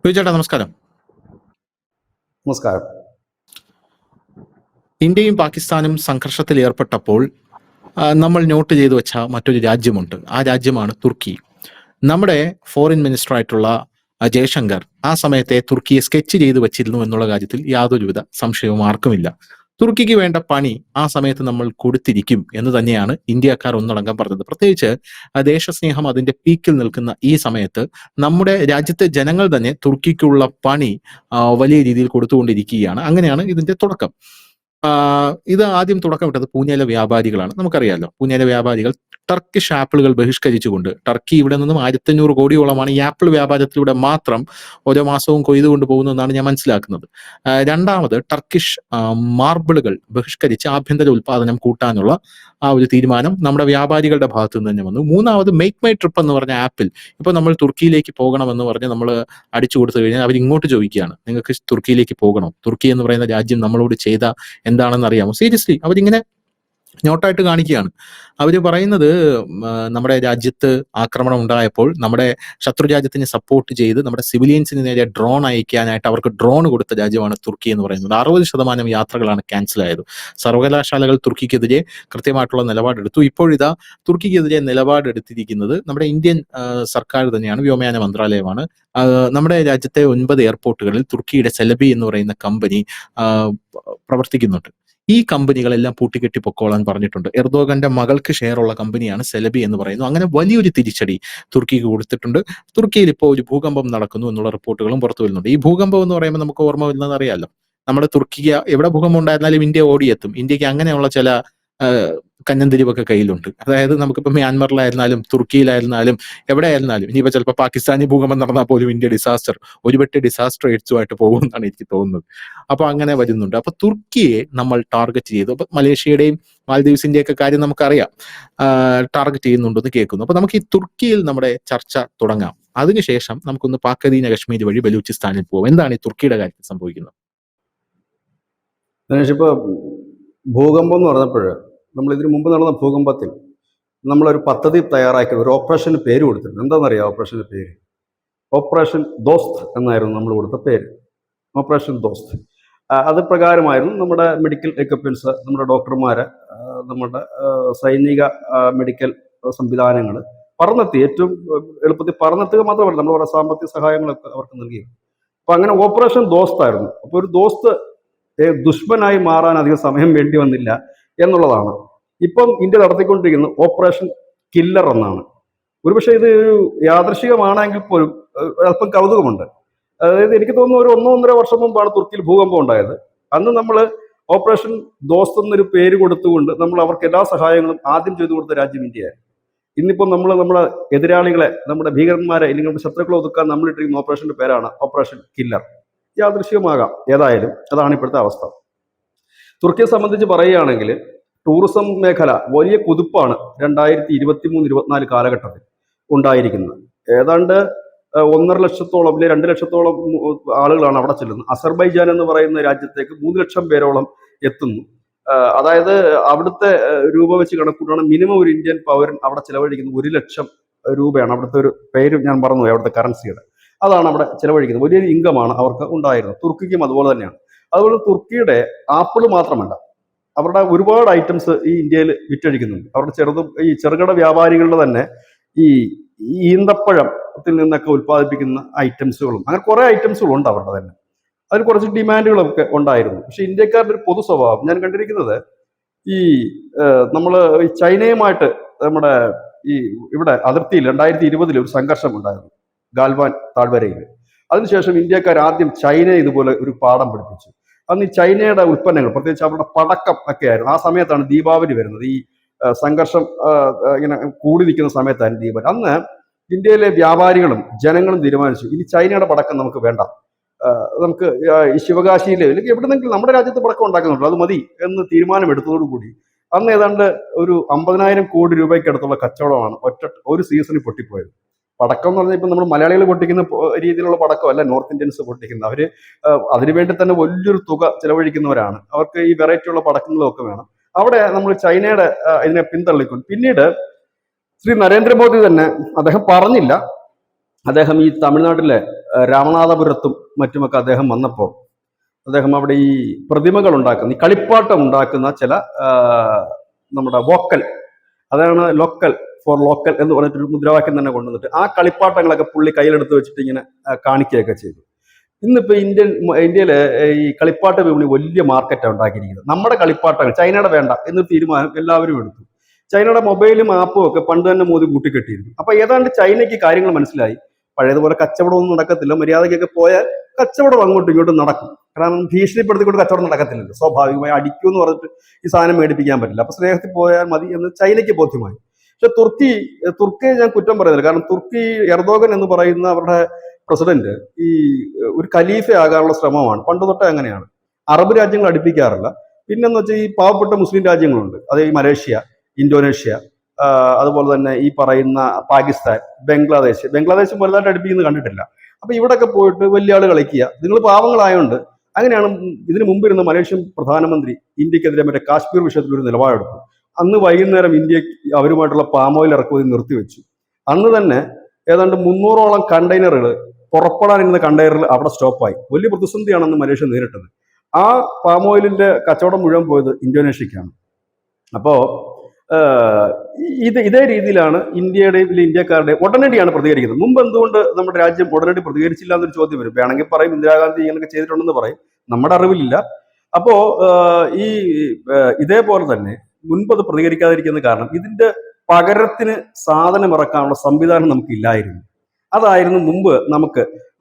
ചേട്ടാ നമസ്കാരം. നമസ്കാരം. ഇന്ത്യയും പാകിസ്ഥാനും സംഘർഷത്തിൽ ഏർപ്പെട്ടപ്പോൾ നമ്മൾ നോട്ട് ചെയ്തു വെച്ച മറ്റൊരു രാജ്യമുണ്ട്. ആ രാജ്യമാണ് തുർക്കി. നമ്മുടെ ഫോറിൻ മിനിസ്റ്റർ ആയിട്ടുള്ള ജയശങ്കർ ആ സമയത്തെ തുർക്കിയെ സ്കെച്ച് ചെയ്ത് വെച്ചിരുന്നു എന്നുള്ള കാര്യത്തിൽ യാതൊരുവിധ സംശയവും ആർക്കുമില്ല. തുർക്കിക്ക് വേണ്ട പണി ആ സമയത്ത് നമ്മൾ കൊടുത്തിരിക്കും എന്ന് തന്നെയാണ് ഇന്ത്യക്കാർ ഒന്നടങ്കം പറഞ്ഞത്. പ്രത്യേകിച്ച് ദേശസ്നേഹം അതിന്റെ പീക്കിൽ നിൽക്കുന്ന ഈ സമയത്ത് നമ്മുടെ രാജ്യത്തെ ജനങ്ങൾ തന്നെ തുർക്കിക്കുള്ള പണി വലിയ രീതിയിൽ കൊടുത്തുകൊണ്ടിരിക്കുകയാണ്. അങ്ങനെയാണ് ഇതിന്റെ തുടക്കം. ഇത് ആദ്യം തുടക്കമിട്ടത് പൂഞ്ഞയിലെ വ്യാപാരികളാണ്. നമുക്കറിയാലോ, പൂഞ്ഞയിലെ വ്യാപാരികൾ ടർക്കിഷ് ആപ്പിളുകൾ ബഹിഷ്കരിച്ചുകൊണ്ട്, ടർക്കി ഇവിടെ നിന്നും 1500 കോടിയോളമാണ് ഈ ആപ്പിൾ വ്യാപാരത്തിലൂടെ മാത്രം ഓരോ മാസവും കൊയ്തുകൊണ്ട് പോകുന്നതെന്നാണ് ഞാൻ മനസ്സിലാക്കുന്നത്. രണ്ടാമത് ടർക്കിഷ് മാർബിളുകൾ ബഹിഷ്കരിച്ച് ആഭ്യന്തര ഉൽപാദനം കൂട്ടാനുള്ള ആ ഒരു തീരുമാനം നമ്മുടെ വ്യാപാരികളുടെ ഭാഗത്തു നിന്ന് തന്നെ വന്നു. മൂന്നാമത് മേക്ക് മൈ ട്രിപ്പ് എന്ന് പറഞ്ഞ ആപ്പിൽ ഇപ്പൊ നമ്മൾ തുർക്കിയിലേക്ക് പോകണമെന്ന് പറഞ്ഞ് നമ്മൾ അടിച്ചു കൊടുത്തു കഴിഞ്ഞാൽ അവർ ഇങ്ങോട്ട് ചോദിക്കുകയാണ്, നിങ്ങൾക്ക് തുർക്കിയിലേക്ക് പോകണോ? തുർക്കി എന്ന് പറയുന്ന രാജ്യം നമ്മളോട് ചെയ്ത എന്താണെന്ന് അറിയാമോ? സീരിയസ്ലി അവരിങ്ങനെ നോട്ടായിട്ട് കാണിക്കുകയാണ്. അവർ പറയുന്നത് നമ്മുടെ രാജ്യത്ത് ആക്രമണം ഉണ്ടായപ്പോൾ നമ്മുടെ ശത്രു രാജ്യത്തിന് സപ്പോർട്ട് ചെയ്ത് നമ്മുടെ സിവിലിയൻസിന് നേരെ ഡ്രോൺ അയക്കാനായിട്ട് അവർക്ക് ഡ്രോൺ കൊടുത്ത രാജ്യമാണ് തുർക്കി എന്ന് പറയുന്നത്. 60% യാത്രകളാണ് ക്യാൻസൽ ആയത്. സർവകലാശാലകൾ തുർക്കിക്കെതിരെ കൃത്യമായിട്ടുള്ള നിലപാടെടുത്തു. ഇപ്പോഴിതാ തുർക്കിക്കെതിരെ നിലപാടെടുത്തിരിക്കുന്നത് നമ്മുടെ ഇന്ത്യൻ സർക്കാർ തന്നെയാണ്, വ്യോമയാന മന്ത്രാലയമാണ്. നമ്മുടെ രാജ്യത്തെ 9 എയർപോർട്ടുകളിൽ തുർക്കിയുടെ സെലബി എന്ന് പറയുന്ന കമ്പനി പ്രവർത്തിക്കുന്നുണ്ട്. ഈ കമ്പനികളെല്ലാം പൂട്ടിക്കെട്ടി പൊക്കോളാൻ പറഞ്ഞിട്ടുണ്ട്. എർദോഗന്റെ മകൾക്ക് ഷെയറുള്ള കമ്പനിയാണ് സെലബി എന്ന് പറയുന്നു. അങ്ങനെ വലിയൊരു തിരിച്ചടി തുർക്കിക്ക് കൊടുത്തിട്ടുണ്ട്. തുർക്കിയിൽ ഇപ്പോൾ ഒരു ഭൂകമ്പം നടക്കുന്നു എന്നുള്ള റിപ്പോർട്ടുകളും പുറത്തു വരുന്നുണ്ട്. ഈ ഭൂകമ്പം എന്ന് പറയുമ്പോൾ നമുക്ക് ഓർമ്മ വരുന്നത് അറിയാലോ, നമ്മുടെ തുർക്കിക്ക് എവിടെ ഭൂകമ്പം ഉണ്ടായിരുന്നാലും ഇന്ത്യ ഓടിയെത്തും. ഇന്ത്യക്ക് അങ്ങനെയുള്ള ചില കഞ്ഞന്തിരിവൊക്കെ കയ്യിലുണ്ട്. അതായത് നമുക്കിപ്പോ മ്യാൻമറിലായിരുന്നാലും തുർക്കിയിലായിരുന്നാലും എവിടെ ആയിരുന്നാലും, ഇനിയിപ്പോ ചിലപ്പോൾ പാകിസ്ഥാനി ഭൂകമ്പം നടന്നാൽ പോലും ഇന്ത്യ ഡിസാസ്റ്റർ ഒരുപെട്ട് ഡിസാസ്റ്റർ എയ്ഡ്സുമായിട്ട് പോകുമെന്നാണ് എനിക്ക് തോന്നുന്നത്. അപ്പൊ അങ്ങനെ വരുന്നുണ്ട്. അപ്പൊ തുർക്കിയെ നമ്മൾ ടാർഗറ്റ് ചെയ്തു. അപ്പൊ മലേഷ്യയുടെയും മാൽദീവ്സിന്റെ ഒക്കെ കാര്യം നമുക്കറിയാം, ടാർഗറ്റ് ചെയ്യുന്നുണ്ടെന്ന് കേൾക്കുന്നു. അപ്പൊ നമുക്ക് ഈ തുർക്കിയിൽ നമ്മുടെ ചർച്ച തുടങ്ങാം. അതിനുശേഷം നമുക്കൊന്ന് പാക് അധീന കശ്മീർ വഴി ബലൂചിസ്ഥാനിൽ പോകാം. എന്താണ് ഈ തുർക്കിയുടെ കാര്യത്തിൽ സംഭവിക്കുന്നത്? ഇപ്പൊ ഭൂകമ്പം എന്ന് പറഞ്ഞപ്പോൾ നമ്മൾ ഇതിനു മുമ്പ് നടന്ന ഭൂകമ്പത്തിൽ നമ്മളൊരു പദ്ധതി തയ്യാറാക്കി ഒരു ഓപ്പറേഷന് പേര് കൊടുത്തിട്ടുണ്ട്. എന്താണെന്നറിയാം ഓപ്പറേഷന്റെ പേര്? ഓപ്പറേഷൻ ദോസ്ത് എന്നായിരുന്നു നമ്മൾ കൊടുത്ത പേര്. ഓപ്പറേഷൻ ദോസ്ത്. അത് പ്രകാരമായിരുന്നു നമ്മുടെ മെഡിക്കൽ എക്യുപ്മെന്റ്സ്, നമ്മുടെ ഡോക്ടർമാര്, നമ്മുടെ സൈനിക മെഡിക്കൽ സംവിധാനങ്ങൾ പറന്നെത്തി. ഏറ്റവും എളുപ്പത്തിൽ പറന്നെത്തുക മാത്രമല്ല, നമ്മൾ സാമ്പത്തിക സഹായങ്ങളൊക്കെ അവർക്ക് നൽകി. അപ്പൊ അങ്ങനെ ഓപ്പറേഷൻ ദോസ്ത് ആയിരുന്നു. അപ്പൊ ഒരു ദോസ്ത് ദുഷ്മനായി മാറാൻ അധികം സമയം വേണ്ടി വന്നില്ല എന്നുള്ളതാണ്. ഇപ്പം ഇന്ത്യ നടത്തിക്കൊണ്ടിരിക്കുന്നത് ഓപ്പറേഷൻ കില്ലർ എന്നാണ്. ഒരുപക്ഷെ ഇത് ഒരു യാദൃശികമാണെങ്കിൽ പോലും അല്പം കൗതുകമുണ്ട്. അതായത് എനിക്ക് തോന്നുന്നു ഒരു 1-1.5 വർഷം മുമ്പാണ് തുർക്കിയിൽ ഭൂകമ്പം ഉണ്ടായത്. അന്ന് നമ്മൾ ഓപ്പറേഷൻ ദോസ്ത് എന്നൊരു പേര് കൊടുത്തുകൊണ്ട് നമ്മൾ അവർക്ക് എല്ലാ സഹായങ്ങളും ആദ്യം ചെയ്തു കൊടുത്ത രാജ്യം ഇന്ത്യയായിരുന്നു. ഇന്നിപ്പോൾ നമ്മൾ നമ്മുടെ എതിരാളികളെ, നമ്മുടെ ഭീകരന്മാരെ അല്ലെങ്കിൽ നമ്മുടെ ശത്രുക്കളെ ഒതുക്കാൻ നമ്മളിട്ടിരിക്കുന്ന ഓപ്പറേഷന്റെ പേരാണ് ഓപ്പറേഷൻ കില്ലർ. യാദൃശ്യമാകാം, ഏതായാലും അതാണ് ഇപ്പോഴത്തെ അവസ്ഥ. തുർക്കിയെ സംബന്ധിച്ച് പറയുകയാണെങ്കിൽ ടൂറിസം മേഖല വലിയ കുതിപ്പാണ് 2023-24 കാലഘട്ടത്തിൽ ഉണ്ടായിരിക്കുന്നത്. ഏതാണ്ട് 1.5 ലക്ഷത്തോളം 2 ലക്ഷത്തോളം ആളുകളാണ് അവിടെ ചെല്ലുന്നത്. അസർബൈജാൻ എന്ന് പറയുന്ന രാജ്യത്തേക്ക് 3 ലക്ഷം പേരോളം എത്തുന്നു. അതായത് അവിടുത്തെ രൂപ വെച്ച് കണക്കൂട്ടുകയാണ് മിനിമം ഒരു ഇന്ത്യൻ പൗരൻ അവിടെ ചിലവഴിക്കുന്നത് 1 ലക്ഷം രൂപയാണ്. അവിടുത്തെ ഒരു പേര് ഞാൻ പറഞ്ഞു, അവിടുത്തെ കറൻസിയുടെ അതാണ് അവിടെ ചിലവഴിക്കുന്നത്. വലിയൊരു ഇൻകമാണ് അവർക്ക് ഉണ്ടായിരുന്നത്. തുർക്കിക്കും അതുപോലെ തന്നെയാണ്. അതുപോലെ തുർക്കിയുടെ ആപ്പിൾ മാത്രമല്ല, അവരുടെ ഒരുപാട് ഐറ്റംസ് ഈ ഇന്ത്യയിൽ വിറ്റഴിക്കുന്നുണ്ട്. അവരുടെ ഈ ചെറുകിട വ്യാപാരികളുടെ തന്നെ ഈ ഈന്തപ്പഴത്തിൽ നിന്നൊക്കെ ഉൽപ്പാദിപ്പിക്കുന്ന ഐറ്റംസുകളും അങ്ങനെ കുറെ ഐറ്റംസുകളും ഉണ്ട് അവരുടെ തന്നെ. അതിന് കുറച്ച് ഡിമാൻഡുകളൊക്കെ ഉണ്ടായിരുന്നു. പക്ഷെ ഇന്ത്യക്കാരുടെ ഒരു പൊതു സ്വഭാവം ഞാൻ കണ്ടിരിക്കുന്നത്, ഈ നമ്മൾ ഈ ചൈനയുമായിട്ട് നമ്മുടെ ഈ ഇവിടെ അതിർത്തിയിൽ 2020 ഒരു സംഘർഷം ഉണ്ടായിരുന്നു, ഗാൽവാൻ താഴ്വരയിൽ. അതിനുശേഷം ഇന്ത്യക്കാർ ആദ്യം ചൈനയെ ഇതുപോലെ ഒരു പാഠം പഠിപ്പിച്ചു. അന്ന് ഈ ചൈനയുടെ ഉൽപ്പന്നങ്ങൾ, പ്രത്യേകിച്ച് അവരുടെ പടക്കം ഒക്കെ ആയിരുന്നു. ആ സമയത്താണ് ദീപാവലി വരുന്നത്. ഈ സംഘർഷം ഇങ്ങനെ കൂടി നിൽക്കുന്ന സമയത്തായിരുന്നു ദീപാവലി. അന്ന് ഇന്ത്യയിലെ വ്യാപാരികളും ജനങ്ങളും തീരുമാനിച്ചു, ഇനി ചൈനയുടെ പടക്കം നമുക്ക് വേണ്ട, നമുക്ക് ഈ ശിവകാശിയിലെ അല്ലെങ്കിൽ എവിടെന്നെങ്കിലും നമ്മുടെ രാജ്യത്ത് പടക്കം ഉണ്ടാക്കുന്നുണ്ടല്ലോ, അത് മതി എന്ന് തീരുമാനമെടുത്തതോടുകൂടി അന്ന് ഏതാണ്ട് ഒരു 50,000 കോടി രൂപയ്ക്കടുത്തുള്ള കച്ചവടമാണ് ഒരു സീസണിൽ പൊട്ടിപ്പോയത്. പടക്കം എന്ന് പറഞ്ഞാൽ ഇപ്പം നമ്മൾ മലയാളികൾ പൊട്ടിക്കുന്ന രീതിയിലുള്ള പടക്കമല്ല നോർത്ത് ഇന്ത്യൻസ് പൊട്ടിക്കുന്നത്. അവര് അതിനുവേണ്ടി തന്നെ വലിയൊരു തുക ചെലവഴിക്കുന്നവരാണ്. അവർക്ക് ഈ വെറൈറ്റി ഉള്ള പടക്കങ്ങളും ഒക്കെ വേണം. അവിടെ നമ്മൾ ചൈനയുടെ ഇതിനെ പിന്തള്ളിക്കൊണ്ട് പിന്നീട് ശ്രീ നരേന്ദ്രമോദി തന്നെ, അദ്ദേഹം പറഞ്ഞില്ല, അദ്ദേഹം ഈ തമിഴ്നാട്ടിലെ രാമനാഥപുരത്തും മറ്റുമൊക്കെ അദ്ദേഹം വന്നപ്പോൾ അദ്ദേഹം അവിടെ ഈ പ്രതിമകൾ ഉണ്ടാക്കുന്ന, ഈ കളിപ്പാട്ടം ഉണ്ടാക്കുന്ന ചില നമ്മുടെ വോക്കൽ, അതാണ് ലോക്കൽ ഫോർ ലോക്കൽ എന്ന് പറഞ്ഞിട്ടൊരു മുദ്രാവാക്യം തന്നെ കൊണ്ടുവന്നിട്ട് ആ കളിപ്പാട്ടങ്ങളൊക്കെ പുള്ളി കയ്യിലെടുത്ത് വെച്ചിട്ട് ഇങ്ങനെ കാണിക്കുകയൊക്കെ ചെയ്തു. ഇന്നിപ്പോൾ ഇന്ത്യയിലെ ഈ കളിപ്പാട്ട വിപണി വലിയ മാർക്കറ്റാണ് ഉണ്ടാക്കിയിരിക്കുന്നത്. നമ്മുടെ കളിപ്പാട്ടങ്ങൾ ചൈനയുടെ വേണ്ട എന്നൊരു തീരുമാനം എല്ലാവരും എടുത്തു. ചൈനയുടെ മൊബൈലും ആപ്പും ഒക്കെ പണ്ട് തന്നെ മോദി കൂട്ടിക്കെട്ടിയിരുന്നു. അപ്പൊ ഏതാണ്ട് ചൈനയ്ക്ക് കാര്യങ്ങൾ മനസ്സിലായി. പഴയതുപോലെ കച്ചവടമൊന്നും നടക്കത്തില്ല, മര്യാദയ്ക്കൊക്കെ പോയാൽ കച്ചവടം അങ്ങോട്ടും ഇങ്ങോട്ടും നടക്കും. കാരണം ഭീഷണിപ്പെടുത്തിക്കൊണ്ട് കച്ചവടം നടക്കത്തില്ലല്ലോ, സ്വാഭാവികമായി അടിക്കുമെന്ന് പറഞ്ഞിട്ട് ഈ സാധനം മേടിപ്പിക്കാൻ പറ്റില്ല. അപ്പൊ സ്നേഹത്തിൽ പോയാൽ മതി എന്ന് ചൈനയ്ക്ക് ബോധ്യമായി. പക്ഷെ തുർക്കിയെ ഞാൻ കുറ്റം പറയുന്നില്ല. കാരണം തുർക്കി എർദോഗൻ എന്ന് പറയുന്ന അവരുടെ പ്രസിഡന്റ് ഈ ഒരു ഖലീഫയാകാനുള്ള ശ്രമമാണ്. പണ്ട് തൊട്ടേ അങ്ങനെയാണ്. അറബ് രാജ്യങ്ങൾ അടുപ്പിക്കാറില്ല. പിന്നെന്ന് വെച്ചാൽ ഈ പാവപ്പെട്ട മുസ്ലിം രാജ്യങ്ങളുണ്ട്, അത് ഈ മലേഷ്യ, ഇന്തോനേഷ്യ, അതുപോലെ തന്നെ ഈ പറയുന്ന പാകിസ്ഥാൻ, ബംഗ്ലാദേശ് വലുതായിട്ട് അടുപ്പിക്കുന്നത് കണ്ടിട്ടില്ല. അപ്പൊ ഇവിടെയൊക്കെ പോയിട്ട് വലിയ ആള് കളിക്കുക, നിങ്ങൾ പാവങ്ങളായോണ്ട്. അങ്ങനെയാണ് ഇതിനു മുമ്പ് ഇരുന്ന മലേഷ്യൻ പ്രധാനമന്ത്രി ഇന്ത്യക്കെതിരെ മറ്റേ കാശ്മീർ വിഷയത്തിൽ ഒരു നിലപാടെടുത്തു. അന്ന് വൈകുന്നേരം ഇന്ത്യ അവരുമായിട്ടുള്ള പാമോയിൽ ഇറക്കുമതി നിർത്തിവെച്ചു. അന്ന് തന്നെ ഏതാണ്ട് 300ഓളം കണ്ടെയ്നറുകൾ, പുറപ്പെടാനിരുന്ന കണ്ടെയ്നറിൽ അവിടെ സ്റ്റോപ്പായി. വലിയ പ്രതിസന്ധിയാണ് അന്ന് മലേഷ്യ നേരിട്ടത്. ആ പാമോയിലിന്റെ കച്ചവടം മുഴുവൻ പോയത് ഇന്തോനേഷ്യക്കാണ്. അപ്പോ ഇതേ രീതിയിലാണ് ഇന്ത്യക്കാരുടെ ഉടനടിയാണ് പ്രതികരിക്കുന്നത്. മുമ്പ് എന്തുകൊണ്ട് നമ്മുടെ രാജ്യം ഉടനടി പ്രതികരിച്ചില്ല എന്നൊരു ചോദ്യം വരും. വേണമെങ്കിൽ പറയും ഇന്ദിരാഗാന്ധി ഇങ്ങനെയൊക്കെ ചെയ്തിട്ടുണ്ടെന്ന് പറയും, നമ്മുടെ അറിവിലില്ല. അപ്പോ ഇതേപോലെ തന്നെ മുൻപ് അത് പ്രതികരിക്കാതിരിക്കുന്ന കാരണം ഇതിന്റെ പകരത്തിന് സാധനം ഇറക്കാനുള്ള സംവിധാനം നമുക്കില്ലായിരുന്നു. അതായിരുന്നു മുമ്പ്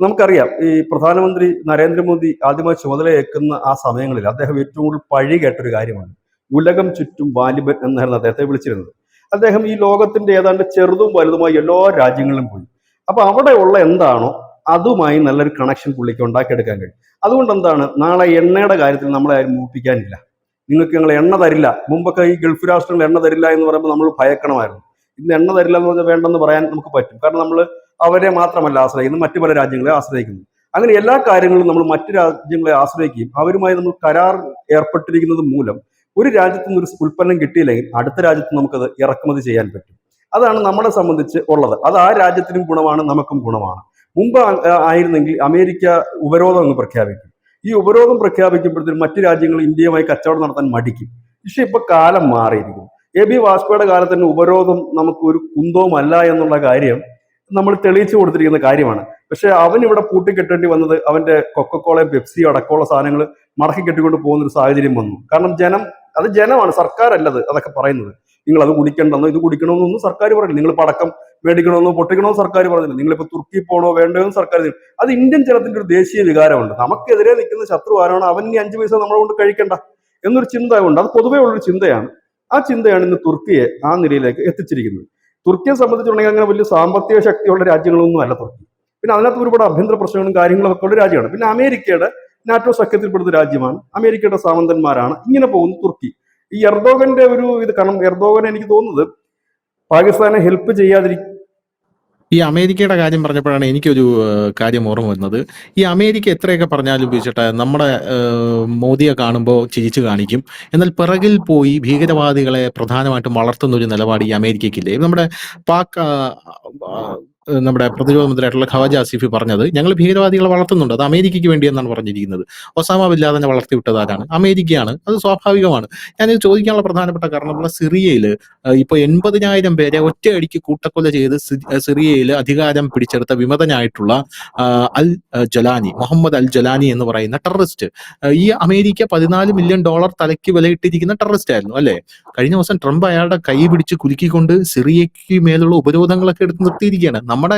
നമുക്കറിയാം. ഈ പ്രധാനമന്ത്രി നരേന്ദ്രമോദി ആദ്യമായി ചുമതലയേൽക്കുന്ന ആ സമയങ്ങളിൽ അദ്ദേഹം ഏറ്റവും കൂടുതൽ പഴി കേട്ടൊരു കാര്യമാണ് ഉലകം ചുറ്റും വാലിബൻ എന്നായിരുന്നു അദ്ദേഹത്തെ വിളിച്ചിരുന്നത്. അദ്ദേഹം ഈ ലോകത്തിന്റെ ഏതാണ്ട് ചെറുതും വലുതുമായി എല്ലാ രാജ്യങ്ങളിലും പോയി. അപ്പൊ അവിടെയുള്ള എന്താണോ അതുമായി നല്ലൊരു കണക്ഷൻ പുള്ളിക്ക് ഉണ്ടാക്കിയെടുക്കാൻ കഴിയും. അതുകൊണ്ട് എന്താണ്, നാളെ എണ്ണയുടെ കാര്യത്തിൽ നമ്മളെ ആരും മൂപ്പിക്കാനില്ല. നിങ്ങൾക്ക് ഞങ്ങൾ എണ്ണ തരില്ല. മുമ്പൊക്കെ ഈ ഗൾഫ് രാഷ്ട്രങ്ങൾ എണ്ണ തരില്ല എന്ന് പറയുമ്പോൾ നമ്മൾ ഭയക്കണമായിരുന്നു. ഇന്ന് എണ്ണ തരില്ല എന്ന് പറഞ്ഞാൽ വേണ്ടെന്ന് പറയാൻ നമുക്ക് പറ്റും. കാരണം നമ്മൾ അവരെ മാത്രമല്ല ആശ്രയിക്കുന്നത്, മറ്റു പല രാജ്യങ്ങളെ ആശ്രയിക്കുന്നു. അങ്ങനെ എല്ലാ കാര്യങ്ങളും നമ്മൾ മറ്റു രാജ്യങ്ങളെ ആശ്രയിക്കുകയും അവരുമായി നമ്മൾ കരാർ ഏർപ്പെട്ടിരിക്കുന്നത് മൂലം ഒരു രാജ്യത്ത് നിന്ന് ഒരു ഉൽപ്പന്നം കിട്ടിയില്ലെങ്കിൽ അടുത്ത രാജ്യത്ത് നമുക്കത് ഇറക്കുമതി ചെയ്യാൻ പറ്റും. അതാണ് നമ്മളെ സംബന്ധിച്ച് ഉള്ളത്. അത് ആ രാജ്യത്തിനും ഗുണമാണ്, നമുക്കും ഗുണമാണ്. മുമ്പ് ആയിരുന്നെങ്കിൽ അമേരിക്ക ഉപരോധം അങ്ങ് പ്രഖ്യാപിക്കും. ഈ ഉപരോധം പ്രഖ്യാപിക്കുമ്പോഴത്തേക്കും മറ്റു രാജ്യങ്ങൾ ഇന്ത്യയുമായി കച്ചവടം നടത്താൻ മടിക്കും. പക്ഷെ ഇപ്പൊ കാലം മാറിയിരിക്കും. എ.ബി. വാജ്പേയിയുടെ കാലത്ത് തന്നെ ഉപരോധം നമുക്ക് ഒരു കുന്തവുമല്ല എന്നുള്ള കാര്യം നമ്മൾ തെളിയിച്ചു കൊടുത്തിരിക്കുന്ന കാര്യമാണ്. പക്ഷെ അവൻ ഇവിടെ പൂട്ടിക്കെട്ടേണ്ടി വന്നത് അവന്റെ കൊക്കക്കോളയും പെപ്സിയും അടക്കമുള്ള സാധനങ്ങൾ മടക്കി കെട്ടിക്കൊണ്ട് പോകുന്ന ഒരു സാഹചര്യം വന്നു. കാരണം ജനമാണ്, സർക്കാരല്ലത് അതൊക്കെ പറയുന്നത്. നിങ്ങൾ അത് കുടിക്കണ്ടെന്നോ ഇത് കുടിക്കണമെന്നൊന്നും സർക്കാർ പറയില്ല. നിങ്ങൾ പടക്കം മേടിക്കണമെന്നോ പൊട്ടിക്കണമെന്നോ സർക്കാർ പറഞ്ഞില്ല. നിങ്ങളിപ്പോൾ തുർക്കി പോകണോ വേണ്ടതെന്ന് സർക്കാർ. അത് ഇന്ത്യൻ ജനത്തിന്റെ ഒരു ദേശീയ വികാരമുണ്ട്. നമുക്കെതിരെ നിൽക്കുന്ന ശത്രു ആരാണോ അവൻ ഇനി 5 പൈസ നമ്മളെ കൊണ്ട് കഴിക്കണ്ട എന്നൊരു ചിന്ത ഉണ്ട്. അത് പൊതുവേ ഉള്ളൊരു ചിന്തയാണ്. ആ ചിന്തയാണ് ഇന്ന് തുർക്കിയെ ആ നിലയിലേക്ക് എത്തിച്ചിരിക്കുന്നത്. തുർക്കിയെ സംബന്ധിച്ചിട്ടുണ്ടെങ്കിൽ അങ്ങനെ വലിയ സാമ്പത്തിക ശക്തിയുള്ള രാജ്യങ്ങളൊന്നും അല്ല തുർക്കി. പിന്നെ അതിനകത്ത് ഒരുപാട് ആഭ്യന്തര പ്രശ്നങ്ങളും കാര്യങ്ങളും ഒക്കെ ഉള്ള രാജ്യമാണ്. പിന്നെ അമേരിക്കയുടെ നാറ്റോ സഖ്യത്തിൽപ്പെടുന്ന രാജ്യമാണ്, അമേരിക്കയുടെ സാമന്തന്മാരാണ്. ഇങ്ങനെ പോകുന്നു തുർക്കി. ഈ എർദോഗന്റെ ഒരു ഇത്, കാരണം എർദോഗൻ എനിക്ക് തോന്നുന്നത് പാകിസ്ഥാനെ ഹെൽപ്പ് ചെയ്യാതിരിക്കും. ഈ അമേരിക്കയുടെ കാര്യം പറഞ്ഞപ്പോഴാണ് എനിക്കൊരു കാര്യം ഓർമ്മ വരുന്നത്. ഈ അമേരിക്ക എത്രയൊക്കെ പറഞ്ഞാലും ഉപയോഗിച്ചിട്ട് നമ്മുടെ മോദിയെ കാണുമ്പോൾ ചിരിച്ചു കാണിക്കും. എന്നാൽ പിറകിൽ പോയി ഭീകരവാദികളെ പ്രധാനമായിട്ടും വളർത്തുന്ന ഒരു നിലപാട് ഈ അമേരിക്കയ്ക്കില്ലേ. നമ്മുടെ നമ്മുടെ പ്രതിരോധ മന്ത്രിയായിട്ടുള്ള ഖവാജ ആസിഫി പറഞ്ഞത്, ഞങ്ങൾ ഭീകരവാദികളെ വളർത്തുന്നുണ്ട്, അത് അമേരിക്കയ്ക്ക് വേണ്ടി എന്നാണ് പറഞ്ഞിരിക്കുന്നത്. ഒസാമ ബിൻ ലാദനെ വളർത്തിവിട്ടതാരാണ്? അമേരിക്കയാണ്. അത് സ്വാഭാവികമാണ്. ഞാനിത് ചോദിക്കാനുള്ള പ്രധാനപ്പെട്ട കാരണം, നമ്മുടെ സിറിയയിൽ ഇപ്പോൾ 80,000 പേരെ ഒറ്റയടിക്ക് കൂട്ടക്കൊല ചെയ്ത് സിറിയയിൽ അധികാരം പിടിച്ചെടുത്ത വിമതനായിട്ടുള്ള മുഹമ്മദ് അൽ ജലാനി എന്ന് പറയുന്ന ടെററിസ്റ്റ്, ഈ അമേരിക്ക $14 മില്യൺ തലയ്ക്ക് വിലയിട്ടിരിക്കുന്ന ടെററിസ്റ്റ് ആയിരുന്നു അല്ലെ. കഴിഞ്ഞ ദിവസം ട്രംപ് അയാളുടെ കൈ പിടിച്ച് കുലുക്കിക്കൊണ്ട് സിറിയയ്ക്ക് മേലുള്ള ഉപരോധങ്ങളൊക്കെ എടുത്ത് നിർത്തിയിരിക്കുകയാണ്. നമ്മുടെ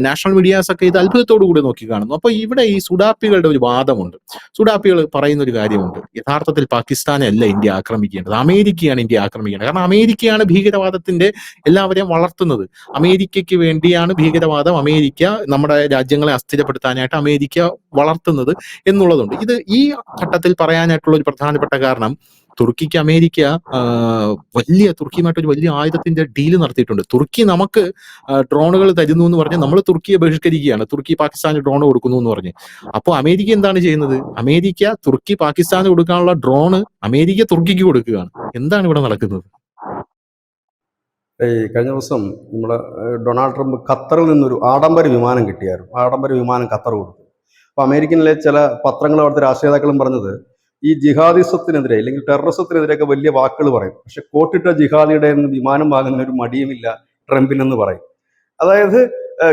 നാഷണൽ മീഡിയാസ് ഒക്കെ ഇത് അത്ഭുതത്തോടു കൂടി നോക്കി കാണുന്നു. അപ്പൊ ഇവിടെ ഈ സുഡാപ്പികളുടെ ഒരു വാദമുണ്ട്. സുഡാപ്പികൾ പറയുന്ന ഒരു കാര്യമുണ്ട്, യഥാർത്ഥത്തിൽ പാകിസ്ഥാനെ അല്ല ഇന്ത്യ ആക്രമിക്കേണ്ടത്, അമേരിക്കയാണ് ഇന്ത്യ ആക്രമിക്കേണ്ടത്. കാരണം അമേരിക്കയാണ് ഭീകരവാദത്തിന്റെ എല്ലാവരെയും വളർത്തുന്നത്. അമേരിക്കയ്ക്ക് വേണ്ടിയാണ് ഭീകരവാദം, അമേരിക്ക നമ്മുടെ രാജ്യങ്ങളെ അസ്ഥിരപ്പെടുത്താനായിട്ട് അമേരിക്ക വളർത്തുന്നത് എന്നുള്ളതുണ്ട്. ഇത് ഈ ഘട്ടത്തിൽ പറയാനായിട്ടുള്ള ഒരു പ്രധാനപ്പെട്ട കാരണം, തുർക്കിക്ക് അമേരിക്ക തുർക്കിയുമായിട്ടൊരു വലിയ ആയുധത്തിന്റെ ഡീല് നടത്തിയിട്ടുണ്ട്. തുർക്കി നമുക്ക് ഡ്രോണുകൾ തരുന്നു എന്ന് പറഞ്ഞ് നമ്മൾ തുർക്കിയെ ബഹിഷ്കരിക്കുകയാണ്. തുർക്കി പാകിസ്ഥാന് ഡ്രോൺ കൊടുക്കുന്നു എന്ന് പറഞ്ഞ്. അപ്പോൾ അമേരിക്ക എന്താണ് ചെയ്യുന്നത്? തുർക്കി പാകിസ്ഥാന് കൊടുക്കാനുള്ള ഡ്രോണ് അമേരിക്ക തുർക്കിക്ക് കൊടുക്കുകയാണ്. എന്താണ് ഇവിടെ നടക്കുന്നത്? ഈ കഴിഞ്ഞ ദിവസം നമ്മുടെ ഡൊണാൾഡ് ട്രംപ് ഖത്തറിൽ നിന്നൊരു ആഡംബര വിമാനം കിട്ടിയായിരുന്നു. ആഡംബര വിമാനം ഖത്തർ കൊടുത്തു. അപ്പോൾ അമേരിക്കനിലെ ചില പത്രങ്ങളും അവിടുത്തെ രാഷ്ട്രീയ നേതാക്കളും പറഞ്ഞത് ഈ ജിഹാദിസത്തിനെതിരെ അല്ലെങ്കിൽ ടെററിസത്തിനെതിരെയൊക്കെ വലിയ വാക്കുകൾ പറയും, പക്ഷെ കോട്ടിട്ട ജിഹാദിയുടെ നിന്ന് വിമാനം വാങ്ങുന്നതിന് ഒരു മടിയുമില്ല ട്രംപിനെന്ന് പറയും. അതായത്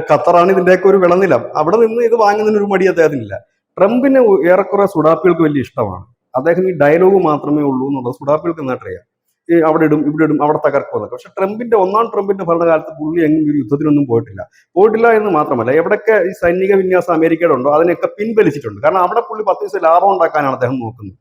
ഖത്തറാണ് ഇതിന്റെയൊക്കെ ഒരു വിളനിലം, അവിടെ നിന്ന് ഇത് വാങ്ങുന്നതിന് ഒരു മടി അദ്ദേഹത്തിനില്ല. ട്രംപിന് ഏറെക്കുറെ സുഡാപ്പികൾക്ക് വലിയ ഇഷ്ടമാണ്. അദ്ദേഹം ഈ ഡയലോഗ് മാത്രമേ ഉള്ളൂ എന്നുള്ളത് സുഡാപ്പികൾക്ക് നന്നായിട്ടറിയാം. ഈ അവിടെ ഇടും ഇവിടെ ഇടും അവിടെ തകർക്കുമെന്നൊക്കെ. പക്ഷെ ഒന്നാം ട്രംപിന്റെ ഭരണകാലത്ത് പുള്ളി എങ്ങും ഒരു യുദ്ധത്തിനൊന്നും പോയിട്ടില്ല എന്ന് മാത്രമല്ല, എവിടെയൊക്കെ ഈ സൈനിക വിന്യാസം അമേരിക്കയുടെ ഉണ്ടോ അതിനെയൊക്കെ പിൻവലിച്ചിട്ടുണ്ട്. കാരണം അവിടെ പുള്ളി 10 പൈസ ലാഭം ഉണ്ടാക്കാനാണ് അദ്ദേഹം നോക്കുന്നത്.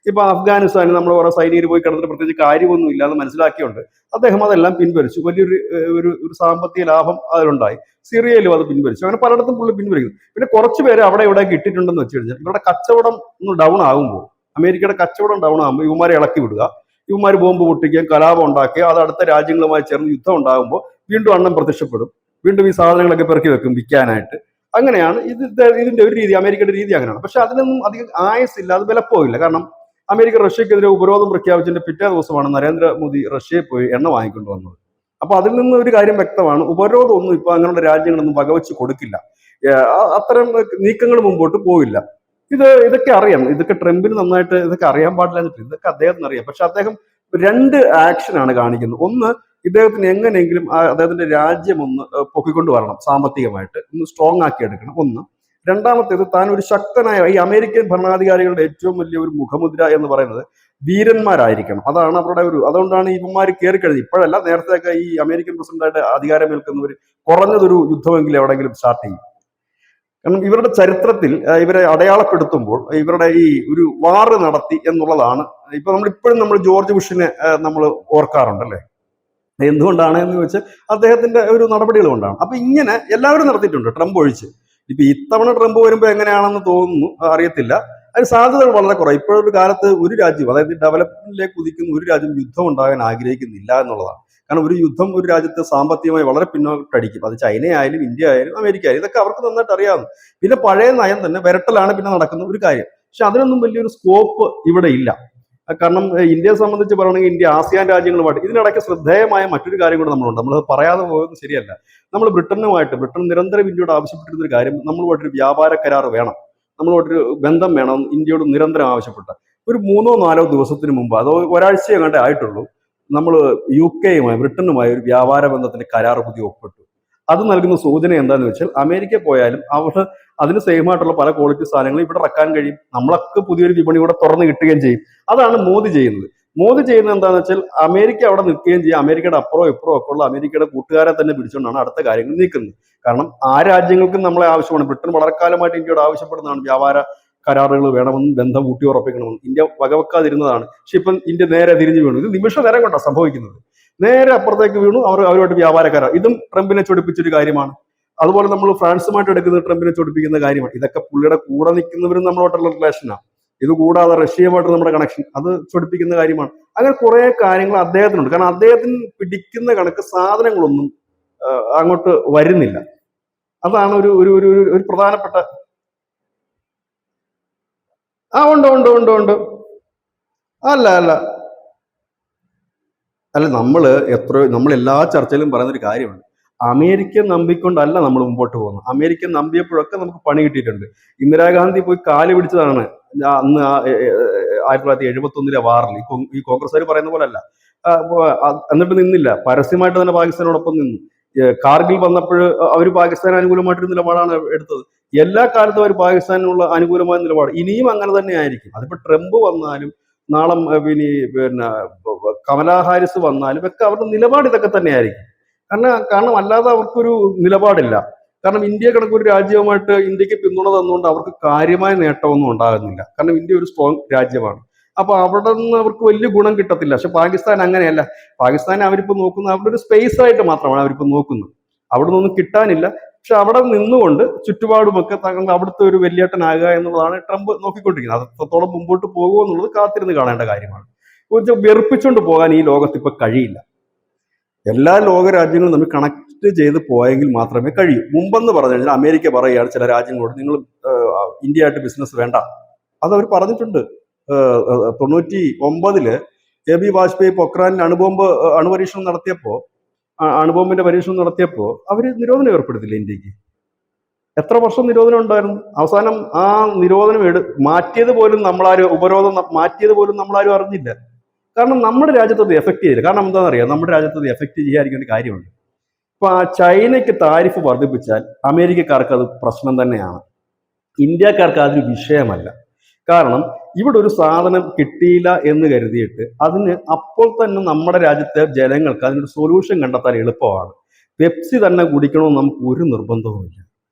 ഇപ്പൊ അഫ്ഗാനിസ്ഥാനിൽ നമ്മൾ ഓരോ സൈനികർ പോയി കിടന്നിട്ട് പ്രത്യേകിച്ച് കാര്യമൊന്നും ഇല്ലാന്ന് മനസ്സിലാക്കിയുണ്ട് അദ്ദേഹം അതെല്ലാം പിൻവലിച്ചു. വലിയൊരു ഒരു സാമ്പത്തിക ലാഭം അതിലുണ്ടായി. സിറിയയിലും അത് പിൻവലിച്ചു. അങ്ങനെ പലയിടത്തും പുള്ളി പിൻവലിക്കുന്നു. പിന്നെ കുറച്ച് പേര് അവിടെ ഇവിടെ ഇട്ടിട്ടുണ്ടെന്ന് വെച്ച് കഴിഞ്ഞാൽ ഇവരുടെ കച്ചവടം ഒന്ന് ഡൗൺ ആകുമ്പോൾ, അമേരിക്കയുടെ കച്ചവടം ഡൗൺ ആകുമ്പോൾ ഇവന്മാരെ ഇളക്കി വിടുക, ഇവന്മാർ ബോംബ് പൊട്ടിക്കുകയും കലാപം ഉണ്ടാക്കുകയും അത് അടുത്ത രാജ്യങ്ങളുമായി ചേർന്ന് യുദ്ധം ഉണ്ടാകുമ്പോൾ വീണ്ടും അണ്ണം പ്രത്യക്ഷപ്പെടും, വീണ്ടും ഈ സാധനങ്ങളൊക്കെ പെറുക്കി വെക്കും വിൽക്കാനായിട്ട്. അങ്ങനെയാണ് ഇതിന്റെ ഒരു രീതി, അമേരിക്കയുടെ രീതി അങ്ങനെയാണ്. പക്ഷെ അതിനൊന്നും അധികം ആയസില്ല, അത് വിലപ്പോയില്ല. കാരണം അമേരിക്ക റഷ്യക്കെതിരെ ഉപരോധം പ്രഖ്യാപിച്ചതിന്റെ പിറ്റേ ദിവസമാണ് നരേന്ദ്രമോദി റഷ്യയിൽ പോയി എണ്ണ വാങ്ങിക്കൊണ്ട് വന്നത്. അപ്പൊ അതിൽ നിന്ന് ഒരു കാര്യം വ്യക്തമാണ്, ഉപരോധം ഒന്നും ഇപ്പൊ അങ്ങനെയുള്ള രാജ്യങ്ങളൊന്നും വകവെച്ച് കൊടുക്കില്ല. അത്തരം നീക്കങ്ങൾ മുമ്പോട്ട് പോവില്ല. ഇതൊക്കെ അറിയാം, ഇതൊക്കെ ട്രംപിന് നന്നായിട്ട് ഇതൊക്കെ അറിയാൻ പാടില്ല, ഇതൊക്കെ അദ്ദേഹത്തിന് അറിയാം. പക്ഷെ അദ്ദേഹം 2 ആക്ഷനാണ് കാണിക്കുന്നത്. ഒന്ന്, ഇദ്ദേഹത്തിന് എങ്ങനെയെങ്കിലും അദ്ദേഹത്തിന്റെ രാജ്യം ഒന്ന് പൊക്കിക്കൊണ്ട് വരണം, സാമ്പത്തികമായിട്ട് ഒന്ന് സ്ട്രോങ് ആക്കി എടുക്കണം ഒന്ന്. രണ്ടാമത്തേത്, താൻ ഒരു ശക്തനായ ഈ അമേരിക്കൻ ഭരണാധികാരികളുടെ ഏറ്റവും വലിയ ഒരു മുഖമുദ്ര എന്ന് പറയുന്നത് വീരന്മാരായിരിക്കണം. അതാണ് അവരുടെ അതുകൊണ്ടാണ് ഇവന്മാർ കയറി കഴിഞ്ഞത്. ഇപ്പോഴല്ല, നേരത്തെയൊക്കെ ഈ അമേരിക്കൻ പ്രസിഡന്റായിട്ട് അധികാരമേൽക്കുന്നവർ കുറഞ്ഞതൊരു യുദ്ധമെങ്കിലും എവിടെയെങ്കിലും സ്റ്റാർട്ട് ചെയ്യും. കാരണം ഇവരുടെ ചരിത്രത്തിൽ ഇവരെ അടയാളപ്പെടുത്തുമ്പോൾ ഇവരുടെ ഈ ഒരു വാറ് നടത്തി എന്നുള്ളതാണ്. ഇപ്പോഴും നമ്മൾ ജോർജ് ബുഷിനെ നമ്മൾ ഓർക്കാറുണ്ട് അല്ലേ? എന്തുകൊണ്ടാണ് എന്ന് ചോദിച്ചാൽ അദ്ദേഹത്തിന്റെ ഒരു നടപടികൾ കൊണ്ടാണ്. അപ്പൊ ഇങ്ങനെ എല്ലാവരും നടത്തിയിട്ടുണ്ട്, ട്രംപ് ഒഴിച്ച്. ഇപ്പൊ ഇത്തവണ ട്രംപ് വരുമ്പോൾ എങ്ങനെയാണെന്ന് തോന്നുന്നു, അറിയത്തില്ല. അതിന് സാധ്യതകൾ വളരെ കുറവ്. ഇപ്പോഴൊരു കാലത്ത് ഒരു രാജ്യം, അതായത് ഡെവലപ്മെന്റിലേക്ക് കുതിക്കുന്ന ഒരു രാജ്യം യുദ്ധം ഉണ്ടാകാൻ ആഗ്രഹിക്കുന്നില്ല എന്നുള്ളതാണ്. കാരണം ഒരു യുദ്ധം ഒരു രാജ്യത്തെ സാമ്പത്തികമായി വളരെ പിന്നോട്ടടിക്കും. അത് ചൈനയായാലും ഇന്ത്യ ആയാലും അമേരിക്ക ആയാലും ഇതൊക്കെ അവർക്ക് നന്നായിട്ട് അറിയാവുന്നു. പിന്നെ പഴയ നയം തന്നെ വിരട്ടലാണ് പിന്നെ നടക്കുന്ന ഒരു കാര്യം. പക്ഷെ അതിനൊന്നും വലിയൊരു സ്കോപ്പ് ഇവിടെ ഇല്ല. കാരണം ഇന്ത്യയെ സംബന്ധിച്ച് പറയുകയാണെങ്കിൽ ഇന്ത്യ ആസിയാൻ രാജ്യങ്ങളുമായിട്ട് ഇതിനിടയ്ക്ക് ശ്രദ്ധേയമായ മറ്റൊരു കാര്യം കൂടെ നമ്മളുണ്ട്, നമ്മൾ പറയാതെ പോകുന്നത് ശരിയല്ല. നമ്മൾ ബ്രിട്ടൻ നിരന്തരം ഇന്ത്യയോട് ആവശ്യപ്പെട്ടിരുന്ന ഒരു കാര്യം, നമ്മളുമായിട്ടൊരു വ്യാപാര കരാർ വേണം, നമ്മളുമായിട്ടൊരു ബന്ധം വേണം, ഇന്ത്യയോട് നിരന്തരം ആവശ്യപ്പെട്ട ഒരു 3-4 ദിവസത്തിന് മുമ്പ്, അതോ ഒരാഴ്ച എങ്ങാണ്ടേ ആയിട്ടുള്ളൂ, നമ്മൾ ബ്രിട്ടനുമായി ഒരു വ്യാപാര ബന്ധത്തിന്റെ കരാർ പുതിയ ഒപ്പിട്ടു. അത് നൽകുന്ന സൂചന എന്താണെന്ന് വെച്ചാൽ അമേരിക്ക പോയാലും അവർ അതിന് സെയിം ആയിട്ടുള്ള പല ക്വാളിറ്റി സാധനങ്ങളും ഇവിടെ ഇറക്കാൻ കഴിയും, നമ്മളൊക്കെ പുതിയൊരു വിപണി കൂടെ തുറന്നു കിട്ടുകയും ചെയ്യും. അതാണ് മോദി ചെയ്യുന്നത്. മോദി ചെയ്യുന്നത് എന്താണെന്ന് വെച്ചാൽ അമേരിക്ക അവിടെ നിൽക്കുകയും ചെയ്യും, അമേരിക്കയുടെ അപ്പുറവും ഇപ്പുറവും ഒക്കെ ഉള്ള അമേരിക്കയുടെ കൂട്ടുകാരെ തന്നെ പിടിച്ചുകൊണ്ടാണ് അടുത്ത കാര്യങ്ങൾ നീക്കുന്നത്. കാരണം ആ രാജ്യങ്ങൾക്കും നമ്മളെ ആവശ്യമാണ്. ബ്രിട്ടൻ വളരെ കാലമായിട്ട് ഇന്ത്യയോട് ആവശ്യപ്പെടുന്നതാണ് വ്യാപാര കരാറുകൾ വേണമെന്നും ബന്ധം ഊട്ടി ഉറപ്പിക്കണമെന്നും. ഇന്ത്യ വകവെക്കാതിരുന്നതാണ്. പക്ഷെ ഇപ്പം ഇന്ത്യ നേരെ തിരിഞ്ഞു വീണു. ഇത് നിമിഷ നേരം കൊണ്ടാണ് സംഭവിക്കുന്നത്. നേരെ അപ്പുറത്തേക്ക് വീണു, അവരുമായിട്ട് വ്യാപാര കരാർ. ഇതും ട്രംപിനെ ചൊടിപ്പിച്ചൊരു കാര്യമാണ്. അതുപോലെ നമ്മൾ ഫ്രാൻസുമായിട്ട് എടുക്കുന്നത് ട്രംപിനെ ചൊടിപ്പിക്കുന്ന കാര്യമാണ്. ഇതൊക്കെ പുള്ളിയുടെ കൂടെ നിൽക്കുന്നവരും നമ്മളോട്ടുള്ള റിലേഷനാണ്. ഇത് കൂടാതെ റഷ്യയുമായിട്ട് നമ്മുടെ കണക്ഷൻ, അത് ചൊടിപ്പിക്കുന്ന കാര്യമാണ്. അങ്ങനെ കുറെ കാര്യങ്ങൾ അദ്ദേഹത്തിനുണ്ട്. കാരണം അദ്ദേഹത്തിന് പിടിക്കുന്ന കണക്ക് സാധനങ്ങളൊന്നും അങ്ങോട്ട് വരുന്നില്ല. അതാണ് ഒരു പ്രധാനപ്പെട്ട. ഉണ്ട് ഉണ്ട് ഉണ്ട് ഉണ്ട് അല്ല അല്ല അല്ല നമ്മൾ എല്ലാ ചർച്ചയിലും പറയുന്ന ഒരു കാര്യമുണ്ട്, അമേരിക്കൻ നമ്പിക്കൊണ്ടല്ല നമ്മൾ മുമ്പോട്ട് പോകുന്നത്. അമേരിക്കൻ നമ്പിയപ്പോഴൊക്കെ നമുക്ക് പണി കിട്ടിയിട്ടുണ്ട്. ഇന്ദിരാഗാന്ധി പോയി കാല് പിടിച്ചതാണ് അന്ന് 1971 വാറിൽ. ഈ കോൺഗ്രസ്സുകാർ പറയുന്ന പോലെ അല്ല. എന്നിട്ട് നിന്നില്ല, പരസ്യമായിട്ട് തന്നെ പാകിസ്ഥാനോടൊപ്പം നിന്നു. കാർഗിൽ വന്നപ്പോൾ അവർ പാകിസ്ഥാൻ അനുകൂലമായിട്ടൊരു നിലപാടാണ് എടുത്തത്. എല്ലാ കാലത്തും അവർ പാകിസ്ഥാനുള്ള അനുകൂലമായ നിലപാട്, ഇനിയും അങ്ങനെ തന്നെ ആയിരിക്കും. അതിപ്പോ ട്രംപ് വന്നാലും നാളെ പിന്നെ കമലാ ഹാരിസ് വന്നാലും ഒക്കെ അവരുടെ നിലപാട് ഇതൊക്കെ തന്നെയായിരിക്കും. കാരണം അല്ലാതെ അവർക്കൊരു നിലപാടില്ല. കാരണം ഇന്ത്യ കണക്കൊരു രാജ്യവുമായിട്ട് ഇന്ത്യക്ക് പിന്തുണ തന്നുകൊണ്ട് അവർക്ക് കാര്യമായ നേട്ടമൊന്നും ഉണ്ടാകുന്നില്ല. കാരണം ഇന്ത്യ ഒരു സ്ട്രോങ് രാജ്യമാണ്. അപ്പൊ അവിടെ നിന്ന് അവർക്ക് വലിയ ഗുണം കിട്ടത്തില്ല. പക്ഷെ പാകിസ്ഥാൻ അങ്ങനെയല്ല. പാകിസ്ഥാനെ അവരിപ്പോ നോക്കുന്നത് അവരുടെ ഒരു സ്പേസ് ആയിട്ട് മാത്രമാണ് അവരിപ്പോ നോക്കുന്നത്. അവിടെ നിന്നൊന്നും കിട്ടാനില്ല. പക്ഷെ അവിടെ നിന്നുകൊണ്ട് ചുറ്റുപാടുമൊക്കെ തങ്ങൾ അവിടുത്തെ ഒരു വലിയേട്ടനാകുക എന്നുള്ളതാണ് ട്രംപ് നോക്കിക്കൊണ്ടിരിക്കുന്നത്. അത് എത്രത്തോളം മുമ്പോട്ട് പോകുമോ എന്നുള്ളത് കാത്തിരുന്ന് കാണേണ്ട കാര്യമാണ്. വെറുപ്പിച്ചുകൊണ്ട് പോകാൻ ഈ ലോകത്ത് ഇപ്പൊ കഴിയില്ല. എല്ലാ ലോക രാജ്യങ്ങളും തമ്മിൽ കണക്ട് ചെയ്ത് പോയെങ്കിൽ മാത്രമേ കഴിയൂ. മുമ്പെന്ന് പറഞ്ഞു കഴിഞ്ഞാൽ അമേരിക്ക പറയുകയാണ് ചില രാജ്യങ്ങളോട്, നിങ്ങൾ ഇന്ത്യ ആയിട്ട് ബിസിനസ് വേണ്ട. അതവർ പറഞ്ഞിട്ടുണ്ട്. 99 എ ബി വാജ്പേയി പൊക്രാനിൽ അണുപരീക്ഷണം നടത്തിയപ്പോൾ അണുബോംബിന്റെ പരീക്ഷണം നടത്തിയപ്പോൾ അവർ നിരോധനം ഏർപ്പെടുത്തില്ല ഇന്ത്യക്ക്. എത്ര വർഷം നിരോധനം ഉണ്ടായിരുന്നു? അവസാനം ആ നിരോധനം മാറ്റിയത് പോലും നമ്മളാരും, ഉപരോധം മാറ്റിയത് പോലും നമ്മളാരും അറിഞ്ഞില്ല. കാരണം നമ്മുടെ രാജ്യത്ത് അത് എഫക്ട് ചെയ്തില്ല. കാരണം എന്താണെന്നറിയാം, നമ്മുടെ രാജ്യത്ത് അത് എഫക്ട് ചെയ്യാതിരിക്കേണ്ട കാര്യമുണ്ട്. ഇപ്പൊ ആ ചൈനയ്ക്ക് താരിഫ് വർദ്ധിപ്പിച്ചാൽ അമേരിക്കക്കാർക്ക് അത് പ്രശ്നം തന്നെയാണ്, ഇന്ത്യക്കാർക്ക് അതൊരു വിഷയമല്ല. കാരണം ഇവിടെ ഒരു സാധനം കിട്ടിയില്ല എന്ന് കരുതിയിട്ട് അതിന് അപ്പോൾ തന്നെ നമ്മുടെ രാജ്യത്തെ ജനങ്ങൾക്ക് അതിനൊരു സൊല്യൂഷൻ കണ്ടെത്താൻ എളുപ്പമാണ്. പെപ്സി തന്നെ കുടിക്കണമെന്ന് നമുക്ക് ഒരു നിർബന്ധവുമില്ല.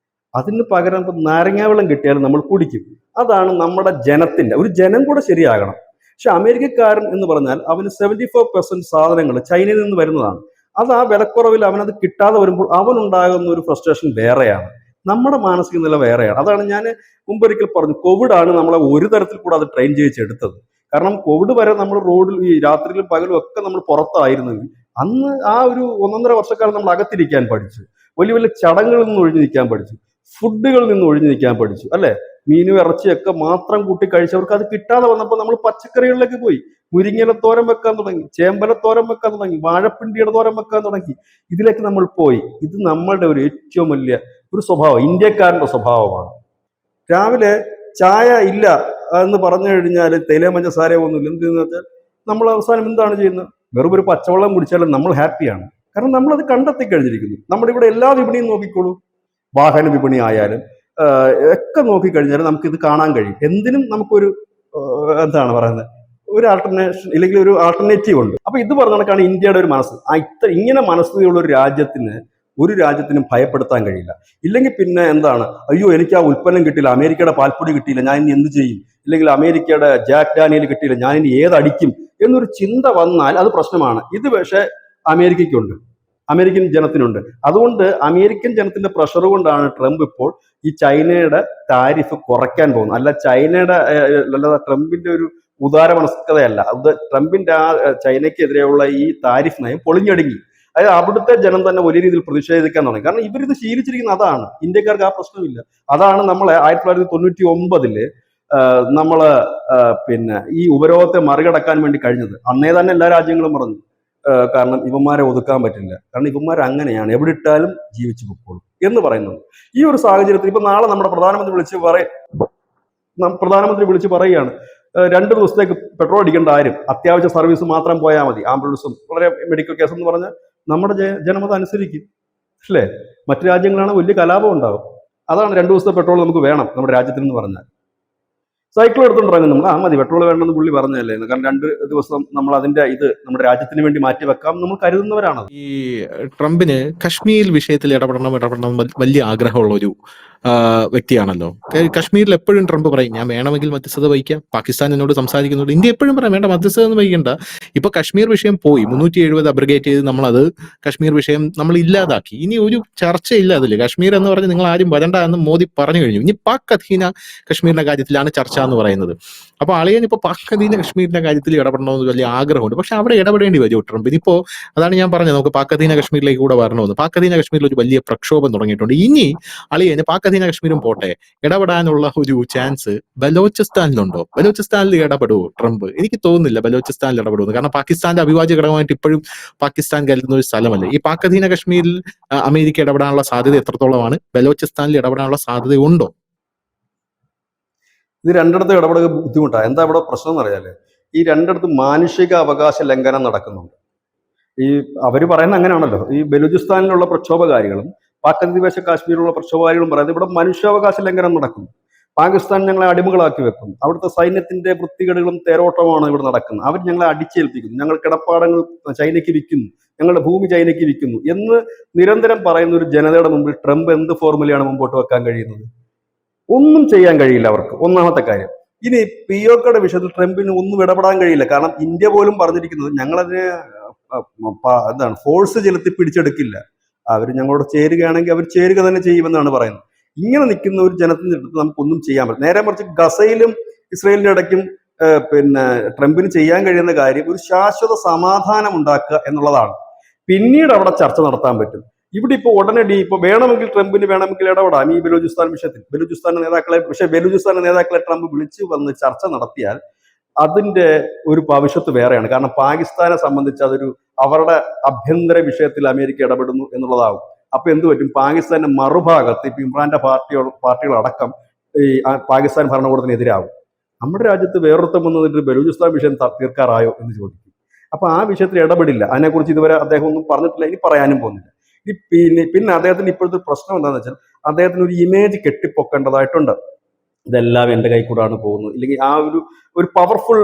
അതിന് പകരം ഇപ്പം നാരങ്ങാവെള്ളം കിട്ടിയാലും നമ്മൾ കുടിക്കും. അതാണ് നമ്മുടെ ജനത്തിന്റെ, ഒരു ജനം കൂടെ ശരിയാകണം. പക്ഷെ അമേരിക്കക്കാരൻ എന്ന് പറഞ്ഞാൽ അവന് 74% സാധനങ്ങൾ ചൈനയിൽ നിന്ന് വരുന്നതാണ്. അത് ആ വിലക്കുറവിൽ അവനത് കിട്ടാതെ വരുമ്പോൾ അവനുണ്ടാകുന്ന ഒരു ഫ്രസ്ട്രേഷൻ വേറെയാണ്, നമ്മുടെ മാനസിക നില വേറെയാണ്. അതാണ് ഞാൻ മുമ്പൊരിക്കൽ പറഞ്ഞു, കോവിഡാണ് നമ്മളെ ഒരു തരത്തിൽ കൂടെ അത് ട്രെയിൻ ചെയ്യിച്ചെടുത്തത്. കാരണം കോവിഡ് വരെ നമ്മൾ റോഡിൽ ഈ രാത്രിയിലും പകലും ഒക്കെ നമ്മൾ പുറത്തായിരുന്നെങ്കിൽ അന്ന് ആ ഒരു 1.5 വർഷക്കാലം നമ്മൾ അകത്തിരിക്കാൻ പഠിച്ചു, വലിയ വലിയ ചടങ്ങുകളിൽ നിന്ന് ഒഴിഞ്ഞു നിൽക്കാൻ പഠിച്ചു, ഫുഡുകളിൽ നിന്ന് ഒഴിഞ്ഞു നിൽക്കാൻ പഠിച്ചു, അല്ലെ? മീനും ഇറച്ചിയൊക്കെ മാത്രം കൂട്ടി കഴിച്ചവർക്ക് അത് കിട്ടാതെ വന്നപ്പോൾ നമ്മൾ പച്ചക്കറികളിലേക്ക് പോയി. മുരിങ്ങയില തോരൻ വെക്കാൻ തുടങ്ങി, ചേമ്പല തോരൻ വെക്കാൻ തുടങ്ങി, വാഴപ്പിണ്ടിയുടെ തോരൻ വെക്കാൻ തുടങ്ങി. ഇതിലേക്ക് നമ്മൾ പോയി. ഇത് നമ്മളുടെ ഒരു ഏറ്റവും വലിയ ഒരു സ്വഭാവം, ഇന്ത്യക്കാരന്റെ സ്വഭാവമാണ്. രാവിലെ ചായ ഇല്ല എന്ന് പറഞ്ഞു കഴിഞ്ഞാൽ തേയില പഞ്ചസാര ഒന്നുമില്ല, എന്തെന്ന് വെച്ചാൽ നമ്മൾ അവസാനം എന്താണ് ചെയ്യുന്നത്? വെറും ഒരു പച്ചവെള്ളം കുടിച്ചാലും നമ്മൾ ഹാപ്പിയാണ്. കാരണം നമ്മളത് കണ്ടെത്തി കഴിഞ്ഞിരിക്കുന്നു. നമ്മുടെ ഇവിടെ എല്ലാ വിപണിയും നോക്കിക്കോളൂ, വാഹന വിപണി ആയാലും ഒക്കെ നോക്കിക്കഴിഞ്ഞാൽ നമുക്ക് ഇത് കാണാൻ കഴിയും. എന്തിനും നമുക്കൊരു എന്താണ് പറയുന്നത്, ഒരു ആൾട്ടർനേഷൻ ഇല്ലെങ്കിൽ ഒരു ആൾട്ടർനേറ്റീവ് ഉണ്ട്. അപ്പൊ ഇത് പറഞ്ഞ കണക്കാണ് ഇന്ത്യയുടെ ഒരു മനസ്സ്. ഇങ്ങനെ മനസ്ഥിതിയുള്ള ഒരു രാജ്യത്തിനും ഭയപ്പെടുത്താൻ കഴിയില്ല. ഇല്ലെങ്കിൽ പിന്നെ എന്താണ്, അയ്യോ എനിക്ക് ആ ഉൽപ്പന്നം കിട്ടിയില്ല, അമേരിക്കയുടെ പാൽപ്പൊടി കിട്ടിയില്ല, ഞാൻ ഇനി എന്ത് ചെയ്യും? ഇല്ലെങ്കിൽ അമേരിക്കയുടെ ജാക്ക് ഡാനിയൽ കിട്ടിയില്ല, ഞാൻ ഇനി ഏതടിക്കും എന്നൊരു ചിന്ത വന്നാൽ അത് പ്രശ്നമാണ്. ഇത് പക്ഷേ അമേരിക്കയ്ക്കുണ്ട്, അമേരിക്കൻ ജനത്തിനുണ്ട്. അതുകൊണ്ട് അമേരിക്കൻ ജനത്തിന്റെ പ്രഷർ കൊണ്ടാണ് ട്രംപ് ഇപ്പോൾ ഈ ചൈനയുടെ താരിഫ് കുറയ്ക്കാൻ പോകുന്നത്. അല്ലാതെ ട്രംപിന്റെ ഒരു ഉദാര മനസ്കതയല്ല, അത് ട്രംപിന്റെ ആ ചൈനയ്ക്കെതിരെയുള്ള ഈ താരിഫ് നയം പൊളിഞ്ഞടുങ്ങി. അതായത് അവിടുത്തെ ജനം തന്നെ വലിയ രീതിയിൽ പ്രതിഷേധിക്കാൻ തുടങ്ങി. കാരണം ഇവരിത് ശീലിച്ചിരിക്കുന്ന അതാണ്, ഇന്ത്യക്കാർക്ക് ആ പ്രശ്നമില്ല. അതാണ് നമ്മളെ 1999 നമ്മള് പിന്നെ ഈ ഉപരോധത്തെ മറികടക്കാൻ വേണ്ടി കഴിഞ്ഞത്. അന്നേ തന്നെ എല്ലാ രാജ്യങ്ങളും പറഞ്ഞു, കാരണം ഇവന്മാരെ ഒതുക്കാൻ പറ്റില്ല, കാരണം ഇവന്മാർ അങ്ങനെയാണ്, എവിടെ ഇട്ടാലും ജീവിച്ചു പൊക്കോളും എന്ന് പറയുന്നത്. ഈ ഒരു സാഹചര്യത്തിൽ ഇപ്പൊ നാളെ നമ്മുടെ പ്രധാനമന്ത്രി വിളിച്ച് പറയുകയാണ്, 2 ദിവസത്തേക്ക് പെട്രോൾ അടിക്കേണ്ട ആരും, അത്യാവശ്യ സർവീസ് മാത്രം പോയാൽ മതി, ആംബുലൻസും വളരെ മെഡിക്കൽ കേസ് എന്ന് പറഞ്ഞാൽ നമ്മുടെ ജനമത് അനുസരിക്കും, അല്ലേ? മറ്റു രാജ്യങ്ങളാണ് വലിയ കലാപം ഉണ്ടാകും. അതാണ് 2 ദിവസത്തെ പെട്രോൾ നമുക്ക് വേണം നമ്മുടെ രാജ്യത്തിൽ എന്ന് പറഞ്ഞാൽ. സൈക്കിൾ എടുത്തുകൊണ്ടിറങ്ങും നമ്മൾ, മതി പെട്രോൾ വേണമെന്ന് പുള്ളി പറഞ്ഞല്ലേ, കാരണം 2 ദിവസം നമ്മൾ അതിന്റെ ഇത് നമ്മുടെ രാജ്യത്തിന് വേണ്ടി മാറ്റി വെക്കാം നമ്മൾ കരുതുന്നവരാണ്. ഈ ട്രംപിന് കശ്മീർ വിഷയത്തിൽ ഇടപെടണം വലിയ ആഗ്രഹമുള്ള ഒരു വ്യക്തിയാണല്ലോ. കശ്മീരിൽ എപ്പോഴും ട്രംപ് പറയും, ഞാൻ വേണമെങ്കിൽ മധ്യസ്ഥത വഹിക്കാം, പാകിസ്ഥാൻ എന്നോട് സംസാരിക്കുന്നുണ്ട്. ഇന്ത്യ എപ്പോഴും പറയാം, വേണ്ട മധ്യസ്ഥത ഒന്നും വഹിക്കണ്ട. ഇപ്പൊ കശ്മീർ വിഷയം പോയി, 370 അബ്രിഗേറ്റ് ചെയ്ത് നമ്മളത് കശ്മീർ വിഷയം നമ്മൾ ഇല്ലാതാക്കി. ഇനി ഒരു ചർച്ചയില്ല അതില്. കശ്മീർ എന്ന് പറഞ്ഞ് നിങ്ങൾ ആരും വരണ്ട എന്ന് മോദി പറഞ്ഞു കഴിഞ്ഞു. ഇനി പാക് അധീന കശ്മീരിന്റെ കാര്യത്തിലാണ് ചർച്ച എന്ന് പറയുന്നത്. അപ്പൊ അളിയൻ ഇപ്പൊ പാക് അധീന കശ്മീരിന്റെ കാര്യത്തിൽ ഇടപെടണമെന്ന് വലിയ ആഗ്രഹമുണ്ട്. പക്ഷെ അവിടെ ഇടപെടേണ്ടി വരും ട്രംപ്. ഇനിയിപ്പോ അതാണ് ഞാൻ പറഞ്ഞത്, നമുക്ക് പാക് അധീന കശ്മീരിലേക്ക് കൂടെ വരണമെന്ന്. പാക് അധീന കശ്മീരിൽ ഒരു വലിയ പ്രക്ഷോഭം തുടങ്ങിയിട്ടുണ്ട്. ഇനി അളിയന് പാക് അധീന കശ്മീരും പോട്ടെ, ഇടപെടാനുള്ള ഒരു ചാൻസ് ബലോചിസ്ഥാനിലുണ്ടോ? ബലോചിസ്ഥാനിൽ ഇടപെടുവോ ട്രംപ്? എനിക്ക് തോന്നുന്നില്ല ബലോചിസ്ഥാനിൽ ഇടപെടുന്നു. കാരണം പാകിസ്ഥാന്റെ അവിഭാജ്യ ഘടകമായിട്ട് ഇപ്പോഴും പാകിസ്ഥാൻ കരുതുന്ന ഒരു സ്ഥലമല്ലേ. ഈ പാക് അധീന കശ്മീരിൽ അമേരിക്ക ഇടപെടാനുള്ള സാധ്യത എത്രത്തോളമാണ്? ബലോചിസ്ഥാനിൽ ഇടപെടാനുള്ള സാധ്യത ഉണ്ടോ? ഇത് രണ്ടിടത്തും ഇടപെടുക ബുദ്ധിമുട്ടാണ്. എന്താ ഇവിടെ പ്രശ്നം എന്ന് അറിയാലേ, ഈ രണ്ടിടത്തും മാനുഷിക അവകാശ ലംഘനം നടക്കുന്നുണ്ട്. ഈ അവർ പറയുന്നത് അങ്ങനെയാണല്ലോ, ഈ ബലൂചിസ്ഥാനിലുള്ള പ്രക്ഷോഭകാരികളും പാക് അധിനിവേശ കാശ്മീരിലുള്ള പ്രക്ഷോഭകാരികളും പറയുന്നത് ഇവിടെ മനുഷ്യാവകാശ ലംഘനം നടക്കുന്നു, പാകിസ്ഥാൻ ഞങ്ങളെ അടിമകളാക്കി വെക്കുന്നു, അവിടുത്തെ സൈന്യത്തിന്റെ വൃത്തികേടുകളും തേരോട്ടമാണ് ഇവിടെ നടക്കുന്നത്, അവർ ഞങ്ങളെ അടിച്ചേൽപ്പിക്കുന്നു, ഞങ്ങൾ കിടപ്പാടങ്ങൾ ചൈനയ്ക്ക് വിൽക്കുന്നു, ഞങ്ങളുടെ ഭൂമി ചൈനയ്ക്ക് വിൽക്കുന്നു എന്ന് നിരന്തരം പറയുന്ന ഒരു ജനതയുടെ മുമ്പിൽ ട്രംപ് എന്ത് ഫോർമുലയാണ് മുമ്പോട്ട് വെക്കാൻ കഴിയുന്നത്? ഒന്നും ചെയ്യാൻ കഴിയില്ല അവർക്ക്, ഒന്നാമത്തെ കാര്യം. ഇനി പിഒക്കയുടെ വിഷയത്തിൽ ട്രംപിന് ഒന്നും ഇടപെടാൻ കഴിയില്ല. കാരണം ഇന്ത്യ പോലും പറഞ്ഞിരിക്കുന്നത് ഞങ്ങളതിനെ എന്താണ് ഫോഴ്സ് ചെലുത്തി പിടിച്ചെടുക്കില്ല, അവർ ഞങ്ങളോട് ചേരുകയാണെങ്കിൽ അവർ ചേരുക തന്നെ ചെയ്യുമെന്നാണ് പറയുന്നത്. ഇങ്ങനെ നിൽക്കുന്ന ഒരു ജനത്തിന്റെ അടുത്ത് നമുക്കൊന്നും ചെയ്യാൻ പറ്റില്ല. നേരെ മറിച്ച് ഗസയിലും ഇസ്രയേലിന്റെ ഇടയ്ക്കും പിന്നെ ട്രംപിന് ചെയ്യാൻ കഴിയുന്ന കാര്യം ഒരു ശാശ്വത സമാധാനം ഉണ്ടാക്കുക എന്നുള്ളതാണ്. പിന്നീട് അവിടെ ചർച്ച നടത്താൻ പറ്റും. ഇവിടെ ഇപ്പോൾ ഉടനടി ഇപ്പോൾ വേണമെങ്കിൽ ട്രംപിന് വേണമെങ്കിൽ ഇടപെടാം ഈ ബലൂചിസ്ഥാൻ വിഷയത്തിൽ. ബലൂചിസ്ഥാന്റെ നേതാക്കളെ ട്രംപ് വിളിച്ചു വന്ന് ചർച്ച നടത്തിയാൽ അതിന്റെ ഒരു ഭവിഷ്യത്ത് വേറെയാണ്. കാരണം പാകിസ്ഥാനെ സംബന്ധിച്ച് അതൊരു അവരുടെ ആഭ്യന്തര വിഷയത്തിൽ അമേരിക്ക ഇടപെടുന്നു എന്നുള്ളതാകും. അപ്പൊ എന്ത് പറ്റും? പാകിസ്ഥാന്റെ മറുഭാഗത്ത് ഇപ്പൊ ഇമ്രാന്റെ പാർട്ടികളടക്കം ഈ പാകിസ്ഥാൻ ഭരണകൂടത്തിനെതിരാകും. നമ്മുടെ രാജ്യത്ത് വേറൊരുത്തം വന്നതിന്റെ ബലൂചിസ്ഥാൻ വിഷയം തീർക്കാറായോ എന്ന് ചോദിക്കും. അപ്പൊ ആ വിഷയത്തിൽ ഇടപെടില്ല. അതിനെക്കുറിച്ച് ഇതുവരെ അദ്ദേഹം ഒന്നും പറഞ്ഞിട്ടില്ല, ഇനി പറയാനും പോകുന്നില്ല. പിന്നെ അദ്ദേഹത്തിന് ഇപ്പോഴത്തെ പ്രശ്നം എന്താണെന്ന് വെച്ചാൽ അദ്ദേഹത്തിന് ഒരു ഇമേജ് കെട്ടിപ്പൊക്കേണ്ടതായിട്ടുണ്ട്. ഇതെല്ലാം എൻ്റെ കൈ കൂടാണ് പോകുന്നത്, ഇല്ലെങ്കിൽ ആ ഒരു പവർഫുൾ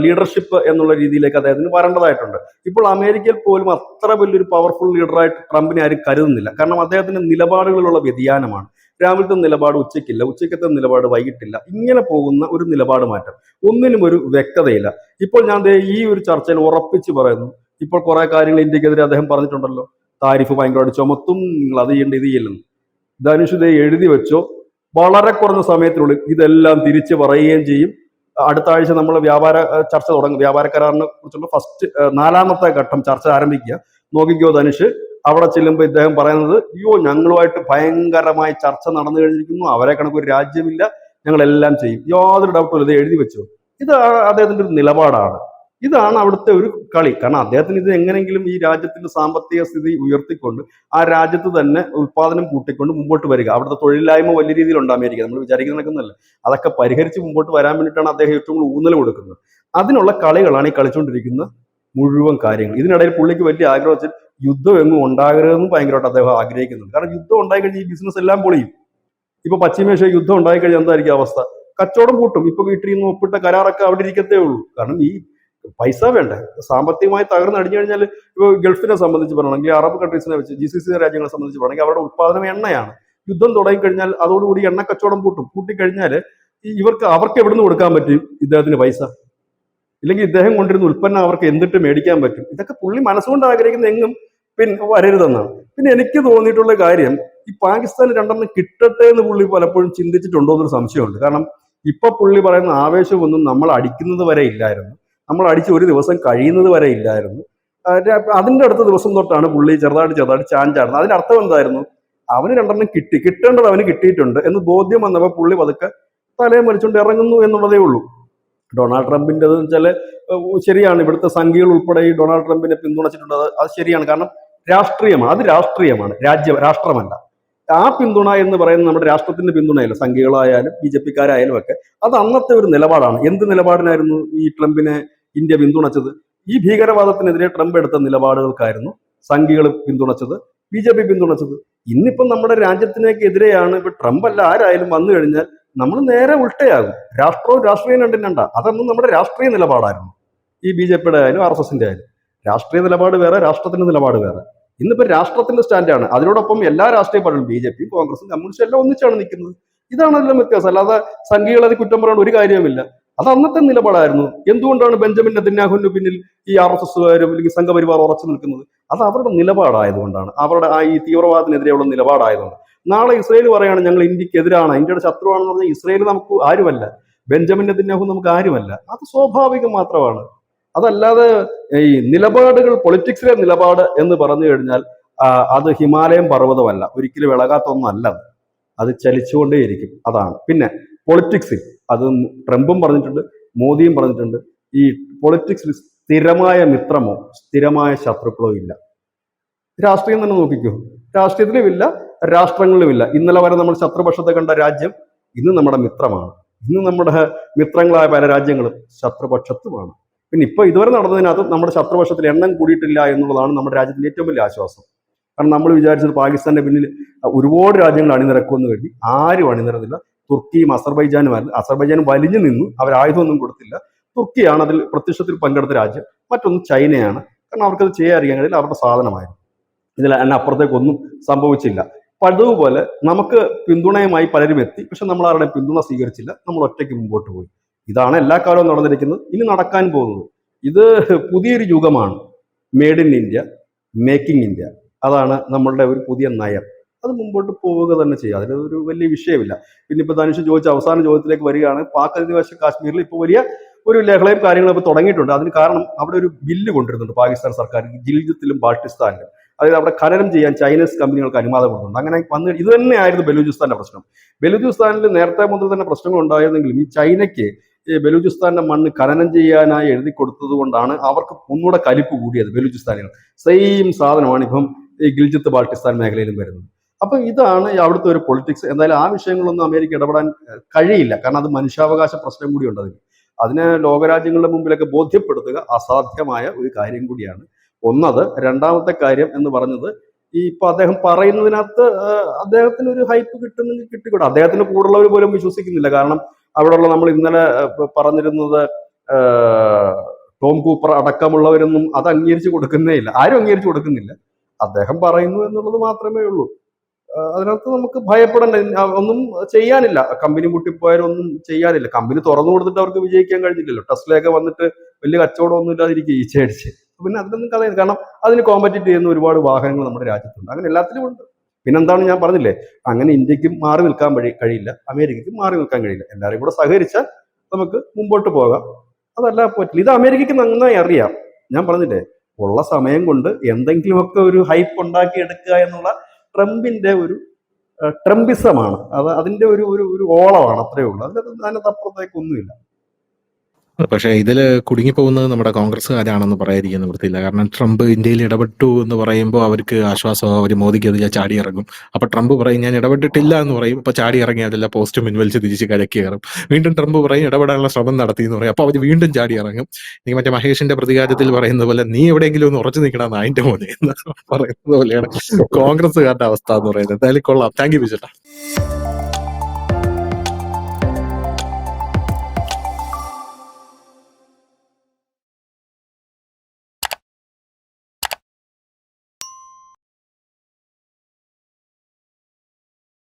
ലീഡർഷിപ്പ് എന്നുള്ള രീതിയിലേക്ക് അദ്ദേഹത്തിന് വരേണ്ടതായിട്ടുണ്ട്. ഇപ്പോൾ അമേരിക്കയിൽ പോലും അത്ര വലിയൊരു പവർഫുൾ ലീഡറായിട്ട് ട്രംപിനെ ആരും കരുതുന്നില്ല. കാരണം അദ്ദേഹത്തിന്റെ നിലപാടുകളിലുള്ള വ്യതിയാനമാണ്. രാവിലത്തെ നിലപാട് ഉച്ചയ്ക്കില്ല, ഉച്ചയ്ക്കത്തെ നിലപാട് വൈകിട്ടില്ല, ഇങ്ങനെ പോകുന്ന ഒരു നിലപാട് മാറ്റം. ഒന്നിനും ഒരു വ്യക്തതയില്ല. ഇപ്പോൾ ഞാൻ ഈ ഒരു ചർച്ചയിൽ ഉറപ്പിച്ച് പറയുന്നു, ഇപ്പോൾ കുറെ കാര്യങ്ങൾ ഇന്ത്യക്കെതിരെ അദ്ദേഹം പറഞ്ഞിട്ടുണ്ടല്ലോ. താരിഫ് ഭയങ്കരമായിട്ട് ചുമത്തും, നിങ്ങൾ അത് ചെയ്യേണ്ട ഇത് ചെയ്യില്ലെന്ന്. ധനുഷ് ഇത് എഴുതി വെച്ചോ, വളരെ കുറഞ്ഞ സമയത്തിനുള്ളിൽ ഇതെല്ലാം തിരിച്ചു പറയുകയും ചെയ്യും. അടുത്ത ആഴ്ച നമ്മൾ വ്യാപാര ചർച്ച തുടങ്ങും. വ്യാപാര കരാറിനെ കുറിച്ചുള്ള ഫസ്റ്റ് 4ാമത്തെ ഘട്ടം ചർച്ച ആരംഭിക്കുക. നോക്കിക്കോ ധനുഷ്, അവിടെ ചെല്ലുമ്പോൾ ഇദ്ദേഹം പറയുന്നത്, അയ്യോ ഞങ്ങളുമായിട്ട് ഭയങ്കരമായി ചർച്ച നടന്നു കഴിഞ്ഞിരിക്കുന്നു, അവരെ കണക്കൊരു രാജ്യമില്ല, ഞങ്ങളെല്ലാം ചെയ്യും. യാതൊരു ഡൗട്ടും ഇത് എഴുതി വെച്ചു. ഇത് അദ്ദേഹത്തിന്റെ ഒരു നിലപാടാണ്. ഇതാണ് അവിടുത്തെ ഒരു കളി. കാരണം അദ്ദേഹത്തിന് ഇത് എങ്ങനെയെങ്കിലും ഈ രാജ്യത്തിന്റെ സാമ്പത്തിക സ്ഥിതി ഉയർത്തിക്കൊണ്ട് ആ രാജ്യത്ത് തന്നെ ഉത്പാദനം കൂട്ടിക്കൊണ്ട് മുമ്പോട്ട് വരിക. അവിടുത്തെ തൊഴിലില്ലായ്മ വലിയ രീതിയിലുണ്ട് അമേരിക്ക, നമ്മൾ വിചാരിക്കുന്ന നടക്കുന്നതല്ല. അതൊക്കെ പരിഹരിച്ച് മുമ്പോട്ട് വരാൻ വേണ്ടിയിട്ടാണ് അദ്ദേഹം ഏറ്റവും കൂടുതൽ ഊന്നൽ കൊടുക്കുന്നത്. അതിനുള്ള കളികളാണ് ഈ കളിച്ചുകൊണ്ടിരിക്കുന്ന മുഴുവൻ കാര്യങ്ങൾ. ഇതിനിടയിൽ പുള്ളിക്ക് വലിയ ആഗ്രഹം വെച്ചാൽ യുദ്ധം എങ്ങും ഉണ്ടാകരുതെന്നും ഭയങ്കരമായിട്ട് അദ്ദേഹം ആഗ്രഹിക്കുന്നുണ്ട്. കാരണം യുദ്ധം ഉണ്ടായിക്കഴിഞ്ഞാൽ ഈ ബിസിനസ് എല്ലാം പൊളിയും. ഇപ്പൊ പശ്ചിമേഷ്യ യുദ്ധം ഉണ്ടായിക്കഴിഞ്ഞാൽ എന്തായിരിക്കും അവസ്ഥ? കച്ചവടം പൂട്ടും. ഇപ്പൊ വീട്ടിൽ ഒപ്പിട്ട കരാറൊക്കെ അവിടെ ഇരിക്കത്തേ ഉള്ളൂ. കാരണം ഈ പൈസ വേണ്ടേ? സാമ്പത്തികമായി തകർന്ന് അടിഞ്ഞു കഴിഞ്ഞാൽ ഇപ്പോൾ ഗൾഫിനെ സംബന്ധിച്ച് പറയണമെങ്കിൽ, അറബ് കൺട്രീസിനെ വെച്ച് GCC രാജ്യങ്ങളെ സംബന്ധിച്ച് പറയണമെങ്കിൽ അവരുടെ ഉത്പാദനം എണ്ണയാണ്. യുദ്ധം തുടങ്ങിക്കഴിഞ്ഞാൽ അതോടുകൂടി എണ്ണ കച്ചവടം പൂട്ടും. പൂട്ടിക്കഴിഞ്ഞാൽ അവർക്ക് എവിടുന്ന് കൊടുക്കാൻ പറ്റും ഇദ്ദേഹത്തിന് പൈസ? ഇല്ലെങ്കിൽ ഇദ്ദേഹം കൊണ്ടിരുന്ന ഉൽപ്പന്നം അവർക്ക് എന്തിട്ട് മേടിക്കാൻ പറ്റും? ഇതൊക്കെ പുള്ളി മനസ്സുകൊണ്ട് ആഗ്രഹിക്കുന്ന എങ്ങും പിന്നെ വരരുതെന്നാണ്. പിന്നെ എനിക്ക് തോന്നിയിട്ടുള്ള കാര്യം, ഈ പാകിസ്ഥാന് 2 കിട്ടട്ടെ എന്ന് പുള്ളി പലപ്പോഴും ചിന്തിച്ചിട്ടുണ്ടോ എന്നൊരു സംശയമുണ്ട്. കാരണം ഇപ്പൊ പുള്ളി പറയുന്ന ആവേശമൊന്നും നമ്മൾ അടിക്കുന്നത് വരെ ഇല്ലായിരുന്നു, നമ്മൾ അടിച്ച് ഒരു ദിവസം കഴിയുന്നത് വരെ ഇല്ലായിരുന്നു. അതിന്റെ അടുത്ത ദിവസം തൊട്ടാണ് പുള്ളി ചെറുതായിട്ട് ചാഞ്ചാടുന്നത്. അതിന്റെ അർത്ഥം എന്തായിരുന്നു? അവന് 2 കിട്ടേണ്ടത് അവന് കിട്ടിയിട്ടുണ്ട് എന്ന് ബോധ്യം വന്നപ്പോൾ പുള്ളി പതുക്കെ തലയെ മറിച്ചുകൊണ്ട് ഇറങ്ങുന്നു എന്നുള്ളതേ ഉള്ളൂ. ഡൊണാൾഡ് ട്രംപിൻ്റെത് വെച്ചാൽ ശരിയാണ്, ഇവിടുത്തെ സംഘികൾ ഉൾപ്പെടെ ഈ ഡൊണാൾഡ് ട്രംപിനെ പിന്തുണച്ചിട്ടുണ്ട്. അത് ശരിയാണ്. കാരണം രാഷ്ട്രീയമാണ്, അത് രാഷ്ട്രീയമാണ്, രാഷ്ട്രമല്ല. ആ പിന്തുണ എന്ന് പറയുന്നത് നമ്മുടെ രാഷ്ട്രത്തിന്റെ പിന്തുണയല്ല. സംഘികളായാലും BJP-ക്കാരായാലും ഒക്കെ അത് അന്നത്തെ ഒരു നിലപാടാണ്. എന്ത് നിലപാടിനായിരുന്നു ഈ ട്രംപിനെ ഇന്ത്യ പിന്തുണച്ചത്? ഈ ഭീകരവാദത്തിനെതിരെ ട്രംപ് എടുത്ത നിലപാടുകൾക്കായിരുന്നു സംഘികൾ പിന്തുണച്ചത്, BJP പിന്തുണച്ചത്. ഇന്നിപ്പം നമ്മുടെ രാജ്യത്തിനെതിരെയാണ് ഇപ്പൊ ട്രംപ് അല്ല ആരായാലും വന്നു കഴിഞ്ഞാൽ നമ്മൾ നേരെ ഉൾട്ടയാകും. രാഷ്ട്രവും രാഷ്ട്രീയം രണ്ടിനണ്ട. അതൊന്നും നമ്മുടെ രാഷ്ട്രീയ നിലപാടായിരുന്നു. ഈ BJP-യുടെ ആയാലും RSSന്റെ ആയാലും രാഷ്ട്രീയ നിലപാട് വേറെ, രാഷ്ട്രത്തിന്റെ നിലപാട് വേറെ. ഇന്നിപ്പോ രാഷ്ട്രത്തിന്റെ സ്റ്റാൻഡാണ്. അതിനോടൊപ്പം എല്ലാ രാഷ്ട്രീയ പാർട്ടികളും BJP, കോൺഗ്രസും കമ്മ്യൂണിസ്റ്റും എല്ലാം ഒന്നിച്ചാണ് നിൽക്കുന്നത്. ഇതാണ് അതിലും വ്യത്യാസം. അല്ലാതെ സംഘികളത് കുറ്റം പറയാൻ ഒരു കാര്യവുമില്ല. അത് അന്നത്തെ നിലപാടായിരുന്നു. എന്തുകൊണ്ടാണ് ബെഞ്ചമിൻ നെതന്യാഹുവിന് പിന്നിൽ ഈ RSSകാരും അല്ലെങ്കിൽ സംഘപരിവാർ ഉറച്ചു നിൽക്കുന്നത്? അത് അവരുടെ നിലപാടായതുകൊണ്ടാണ്, അവരുടെ ഈ തീവ്രവാദത്തിനെതിരെയുള്ള നിലപാടായതുകൊണ്ട്. നാളെ ഇസ്രയേൽ പറയാണ് ഞങ്ങൾ ഇന്ത്യക്കെതിരാണ്, ഇന്ത്യയുടെ ശത്രുവാണെന്ന് പറഞ്ഞാൽ ഇസ്രയേൽ നമുക്ക് ആരുമല്ല, ബെഞ്ചമിൻ നെതന്യാഹു നമുക്ക് ആരുമല്ല. അത് സ്വാഭാവികം മാത്രമാണ്. അതല്ലാതെ ഈ നിലപാടുകൾ, പൊളിറ്റിക്സിലെ നിലപാട് എന്ന് പറഞ്ഞു കഴിഞ്ഞാൽ അത് ഹിമാലയം പർവ്വതമല്ല, ഒരിക്കലും ഇളകാത്ത ഒന്നല്ല. അത് ചലിച്ചുകൊണ്ടേയിരിക്കും. അതാണ്. പിന്നെ പൊളിറ്റിക്സിൽ അത് ട്രംപും പറഞ്ഞിട്ടുണ്ട്, മോദിയും പറഞ്ഞിട്ടുണ്ട്, ഈ പൊളിറ്റിക്സിൽ സ്ഥിരമായ മിത്രമോ സ്ഥിരമായ ശത്രുക്കളോ ഇല്ല. രാഷ്ട്രീയം തന്നെ നോക്കിക്കോ, രാഷ്ട്രീയത്തിലും ഇല്ല, രാഷ്ട്രങ്ങളിലും ഇല്ല. ഇന്നലെ വരെ നമ്മൾ ശത്രുപക്ഷത്തെ കണ്ട രാജ്യം ഇന്ന് നമ്മുടെ മിത്രമാണ്. ഇന്ന് നമ്മുടെ മിത്രങ്ങളായ പല രാജ്യങ്ങളും ശത്രുപക്ഷത്തുമാണ്. പിന്നെ ഇപ്പൊ ഇതുവരെ നടന്നതിനകത്ത് നമ്മുടെ ശത്രുപക്ഷത്തിൽ എണ്ണം കൂടിയിട്ടില്ല എന്നുള്ളതാണ് നമ്മുടെ രാജ്യത്തിന്റെ ഏറ്റവും വലിയ ആശ്വാസം. കാരണം നമ്മൾ വിചാരിച്ചത് പാകിസ്ഥാന്റെ പിന്നിൽ ഒരുപാട് രാജ്യങ്ങൾ അണിനിരക്കുമെന്ന് കരുതി. ആരും അണിനിരന്നില്ല. തുർക്കിയും അസർബൈജാനുമായിരുന്നു. അസർബൈജാനും വലിഞ്ഞു നിന്നു, അവർ ആയുധമൊന്നും കൊടുത്തില്ല. തുർക്കിയാണ് അതിൽ പ്രത്യക്ഷത്തിൽ പങ്കെടുത്ത രാജ്യം. മറ്റൊന്ന് ചൈനയാണ്. കാരണം അവർക്കത് ചെയ്യാറിയാൻ കഴിയില്ല, അവരുടെ സാധനമായിരുന്നു. ഇതിൽ അപ്പുറത്തേക്കൊന്നും സംഭവിച്ചില്ല. പതിവുപോലെ നമുക്ക് പിന്തുണയുമായി പലരും എത്തി, പക്ഷെ നമ്മൾ ആരുടെയും പിന്തുണ സ്വീകരിച്ചില്ല, നമ്മൾ ഒറ്റയ്ക്ക് മുമ്പോട്ട് പോയി. ഇതാണ് എല്ലാ കാലവും നടന്നിരിക്കുന്നത്, ഇനി നടക്കാൻ പോകുന്നത്. ഇത് പുതിയൊരു യുഗമാണ്. Made in India, making India. അതാണ് നമ്മളുടെ ഒരു പുതിയ നയം. അത് മുമ്പോട്ട് പോവുക തന്നെ ചെയ്യുക, അതിലൊരു വലിയ വിഷയമില്ല. പിന്നെ ഇപ്പൊ ധനുഷ് ചോദിച്ച അവസാന ചോദ്യത്തിലേക്ക് വരികയാണ്. പാക് അധിനിവേശ കാശ്മീരിൽ ഇപ്പോൾ വലിയ ഒരു ലഹളയും കാര്യങ്ങളും ഇപ്പോൾ തുടങ്ങിയിട്ടുണ്ട്. അതിന് കാരണം അവിടെ ഒരു ബില്ല് കൊണ്ടുവരുന്നുണ്ട് പാകിസ്ഥാൻ സർക്കാർ, ജിൽജിത്തിലും ബാൾട്ടിസ്ഥാനിലും. അതായത് അവിടെ ഖനനം ചെയ്യാൻ ചൈനീസ് കമ്പനികൾക്ക് അനുവാദം കൊടുക്കുന്നുണ്ട്. അങ്ങനെ വന്ന് ഇത് തന്നെയായിരുന്നു ബലൂചിസ്ഥാന്റെ പ്രശ്നം. ബലൂചിസ്ഥാനിൽ നേരത്തെ മുതൽ തന്നെ പ്രശ്നങ്ങൾ ഉണ്ടായിരുന്നെങ്കിലും ഈ ചൈനയ്ക്ക് ഈ ബലൂചിസ്ഥാന്റെ മണ്ണ് ഖനനം ചെയ്യാനായി എഴുതി കൊടുത്തത് കൊണ്ടാണ് അവർക്ക് ഒന്നുകൂടെ കലിപ്പ് കൂടിയത്. ബലൂചിസ്ഥാനികൾ സെയിം സാധനമാണ് ഇപ്പം ഈ ഗിൽജിത്ത് ബാൾട്ടിസ്ഥാൻ മേഖലയിലും വരുന്നത്. അപ്പൊ ഇതാണ് അവിടുത്തെ ഒരു പൊളിറ്റിക്സ്. എന്തായാലും ആ വിഷയങ്ങളൊന്നും അമേരിക്ക ഇടപെടാൻ കഴിയില്ല. കാരണം അത് മനുഷ്യാവകാശ പ്രശ്നം കൂടി ഉണ്ട് അതിന് ലോകരാജ്യങ്ങളുടെ മുമ്പിലൊക്കെ ബോധ്യപ്പെടുത്തുക അസാധ്യമായ ഒരു കാര്യം കൂടിയാണ്. ഒന്നത്. രണ്ടാമത്തെ കാര്യം എന്ന് പറഞ്ഞത്, ഈ ഇപ്പൊ അദ്ദേഹം പറയുന്നതിനകത്ത് അദ്ദേഹത്തിന് ഒരു ഹൈപ്പ് കിട്ടുന്നെങ്കിൽ കിട്ടിക്കൂടെ. അദ്ദേഹത്തിന് കൂടുള്ളവർ പോലും വിശ്വസിക്കുന്നില്ല. കാരണം അവിടെയുള്ള നമ്മൾ ഇന്നലെ പറഞ്ഞിരുന്നത് ടോം കൂപ്പർ അടക്കമുള്ളവരൊന്നും അത് അംഗീകരിച്ചു കൊടുക്കുന്നേ ഇല്ല. ആരും അംഗീകരിച്ചു കൊടുക്കുന്നില്ല. അദ്ദേഹം പറയുന്നു എന്നുള്ളത് മാത്രമേ ഉള്ളൂ. അതിനകത്ത് നമുക്ക് ഭയപ്പെടേണ്ട ഒന്നും ചെയ്യാനില്ല. കമ്പനി പൊട്ടിപ്പോയാലും ഒന്നും ചെയ്യാനില്ല. കമ്പനി തുറന്നു കൊടുത്തിട്ട് അവർക്ക് വിജയിക്കാൻ കഴിഞ്ഞില്ലല്ലോ. ടെസ്ലയൊക്കെ വന്നിട്ട് വലിയ കച്ചവടം ഒന്നും ഇല്ലാതിരിക്കും ഈച്ചയടിച്ച്. പിന്നെ അതിലൊന്നും കഥയില്ല. കാരണം അതിന് കോമ്പറ്റീറ്റ് ചെയ്യുന്ന ഒരുപാട് വാഹനങ്ങൾ നമ്മുടെ രാജ്യത്തുണ്ട്. അങ്ങനെ എല്ലാത്തിലും ഉണ്ട്. പിന്നെന്താണ് ഞാൻ പറഞ്ഞില്ലേ, അങ്ങനെ ഇന്ത്യക്കും മാറി നിൽക്കാൻ കഴിയില്ല, അമേരിക്കയ്ക്കും മാറി നിൽക്കാൻ കഴിയില്ല. എല്ലാവരും കൂടെ സഹകരിച്ചാൽ നമുക്ക് മുമ്പോട്ട് പോകാം. അതല്ല പറ്റില്ല. ഇത് അമേരിക്കയ്ക്ക് നന്നായി അറിയാം. ഞാൻ പറഞ്ഞില്ലേ, ഉള്ള സമയം കൊണ്ട് എന്തെങ്കിലുമൊക്കെ ഒരു ഹൈപ്പ് ഉണ്ടാക്കി എടുക്കുക എന്നുള്ള ട്രംപിന്റെ ഒരു ട്രംപിസമാണ്. അതിന്റെ ഒരു ഒരു ഓളമാണ്. അത്രയേ ഉള്ളൂ. അതിനകത്ത് അപ്പുറത്തേക്കൊന്നുമില്ല. പക്ഷേ ഇതിൽ കുടുങ്ങിപ്പോകുന്നത് നമ്മുടെ കോൺഗ്രസ്സുകാരാണെന്ന് പറയാതിരിക്കാൻ നിവൃത്തിയില്ല. കാരണം ട്രംപ് ഇന്ത്യയിൽ ഇടപെട്ടു എന്ന് പറയുമ്പോൾ അവർക്ക് ആശ്വാസം, അവർ മോദിക്ക് അത് ചാടി ഇറങ്ങും. അപ്പോൾ ട്രംപ് പറയും ഞാൻ ഇടപെട്ടിട്ടില്ല എന്ന് പറയും. അപ്പോൾ ചാടി ഇറങ്ങി അതെല്ലാം പോസ്റ്റ് പിൻവലിച്ച് തിരിച്ച് കരക്കി കയറും. വീണ്ടും ട്രംപ് പറയും ഇടപെടാനുള്ള ശ്രമം നടത്തി എന്ന് പറയും. അപ്പോൾ അവർ വീണ്ടും ചാടി ഇറങ്ങും. നീ മറ്റേ മഹേഷിന്റെ പ്രതികാരത്തിൽ പറയുന്ന പോലെ നീ എവിടെയെങ്കിലും ഒന്ന് ഉറച്ചു നിൽക്കണം അതിന്റെ മോനെ എന്ന് പറയുന്നത് പോലെയാണ് കോൺഗ്രസ്സുകാരുടെ അവസ്ഥ എന്ന് പറയുന്നത്. എന്തായാലും കൊള്ളാം. Thank you വിജേട്ടാ.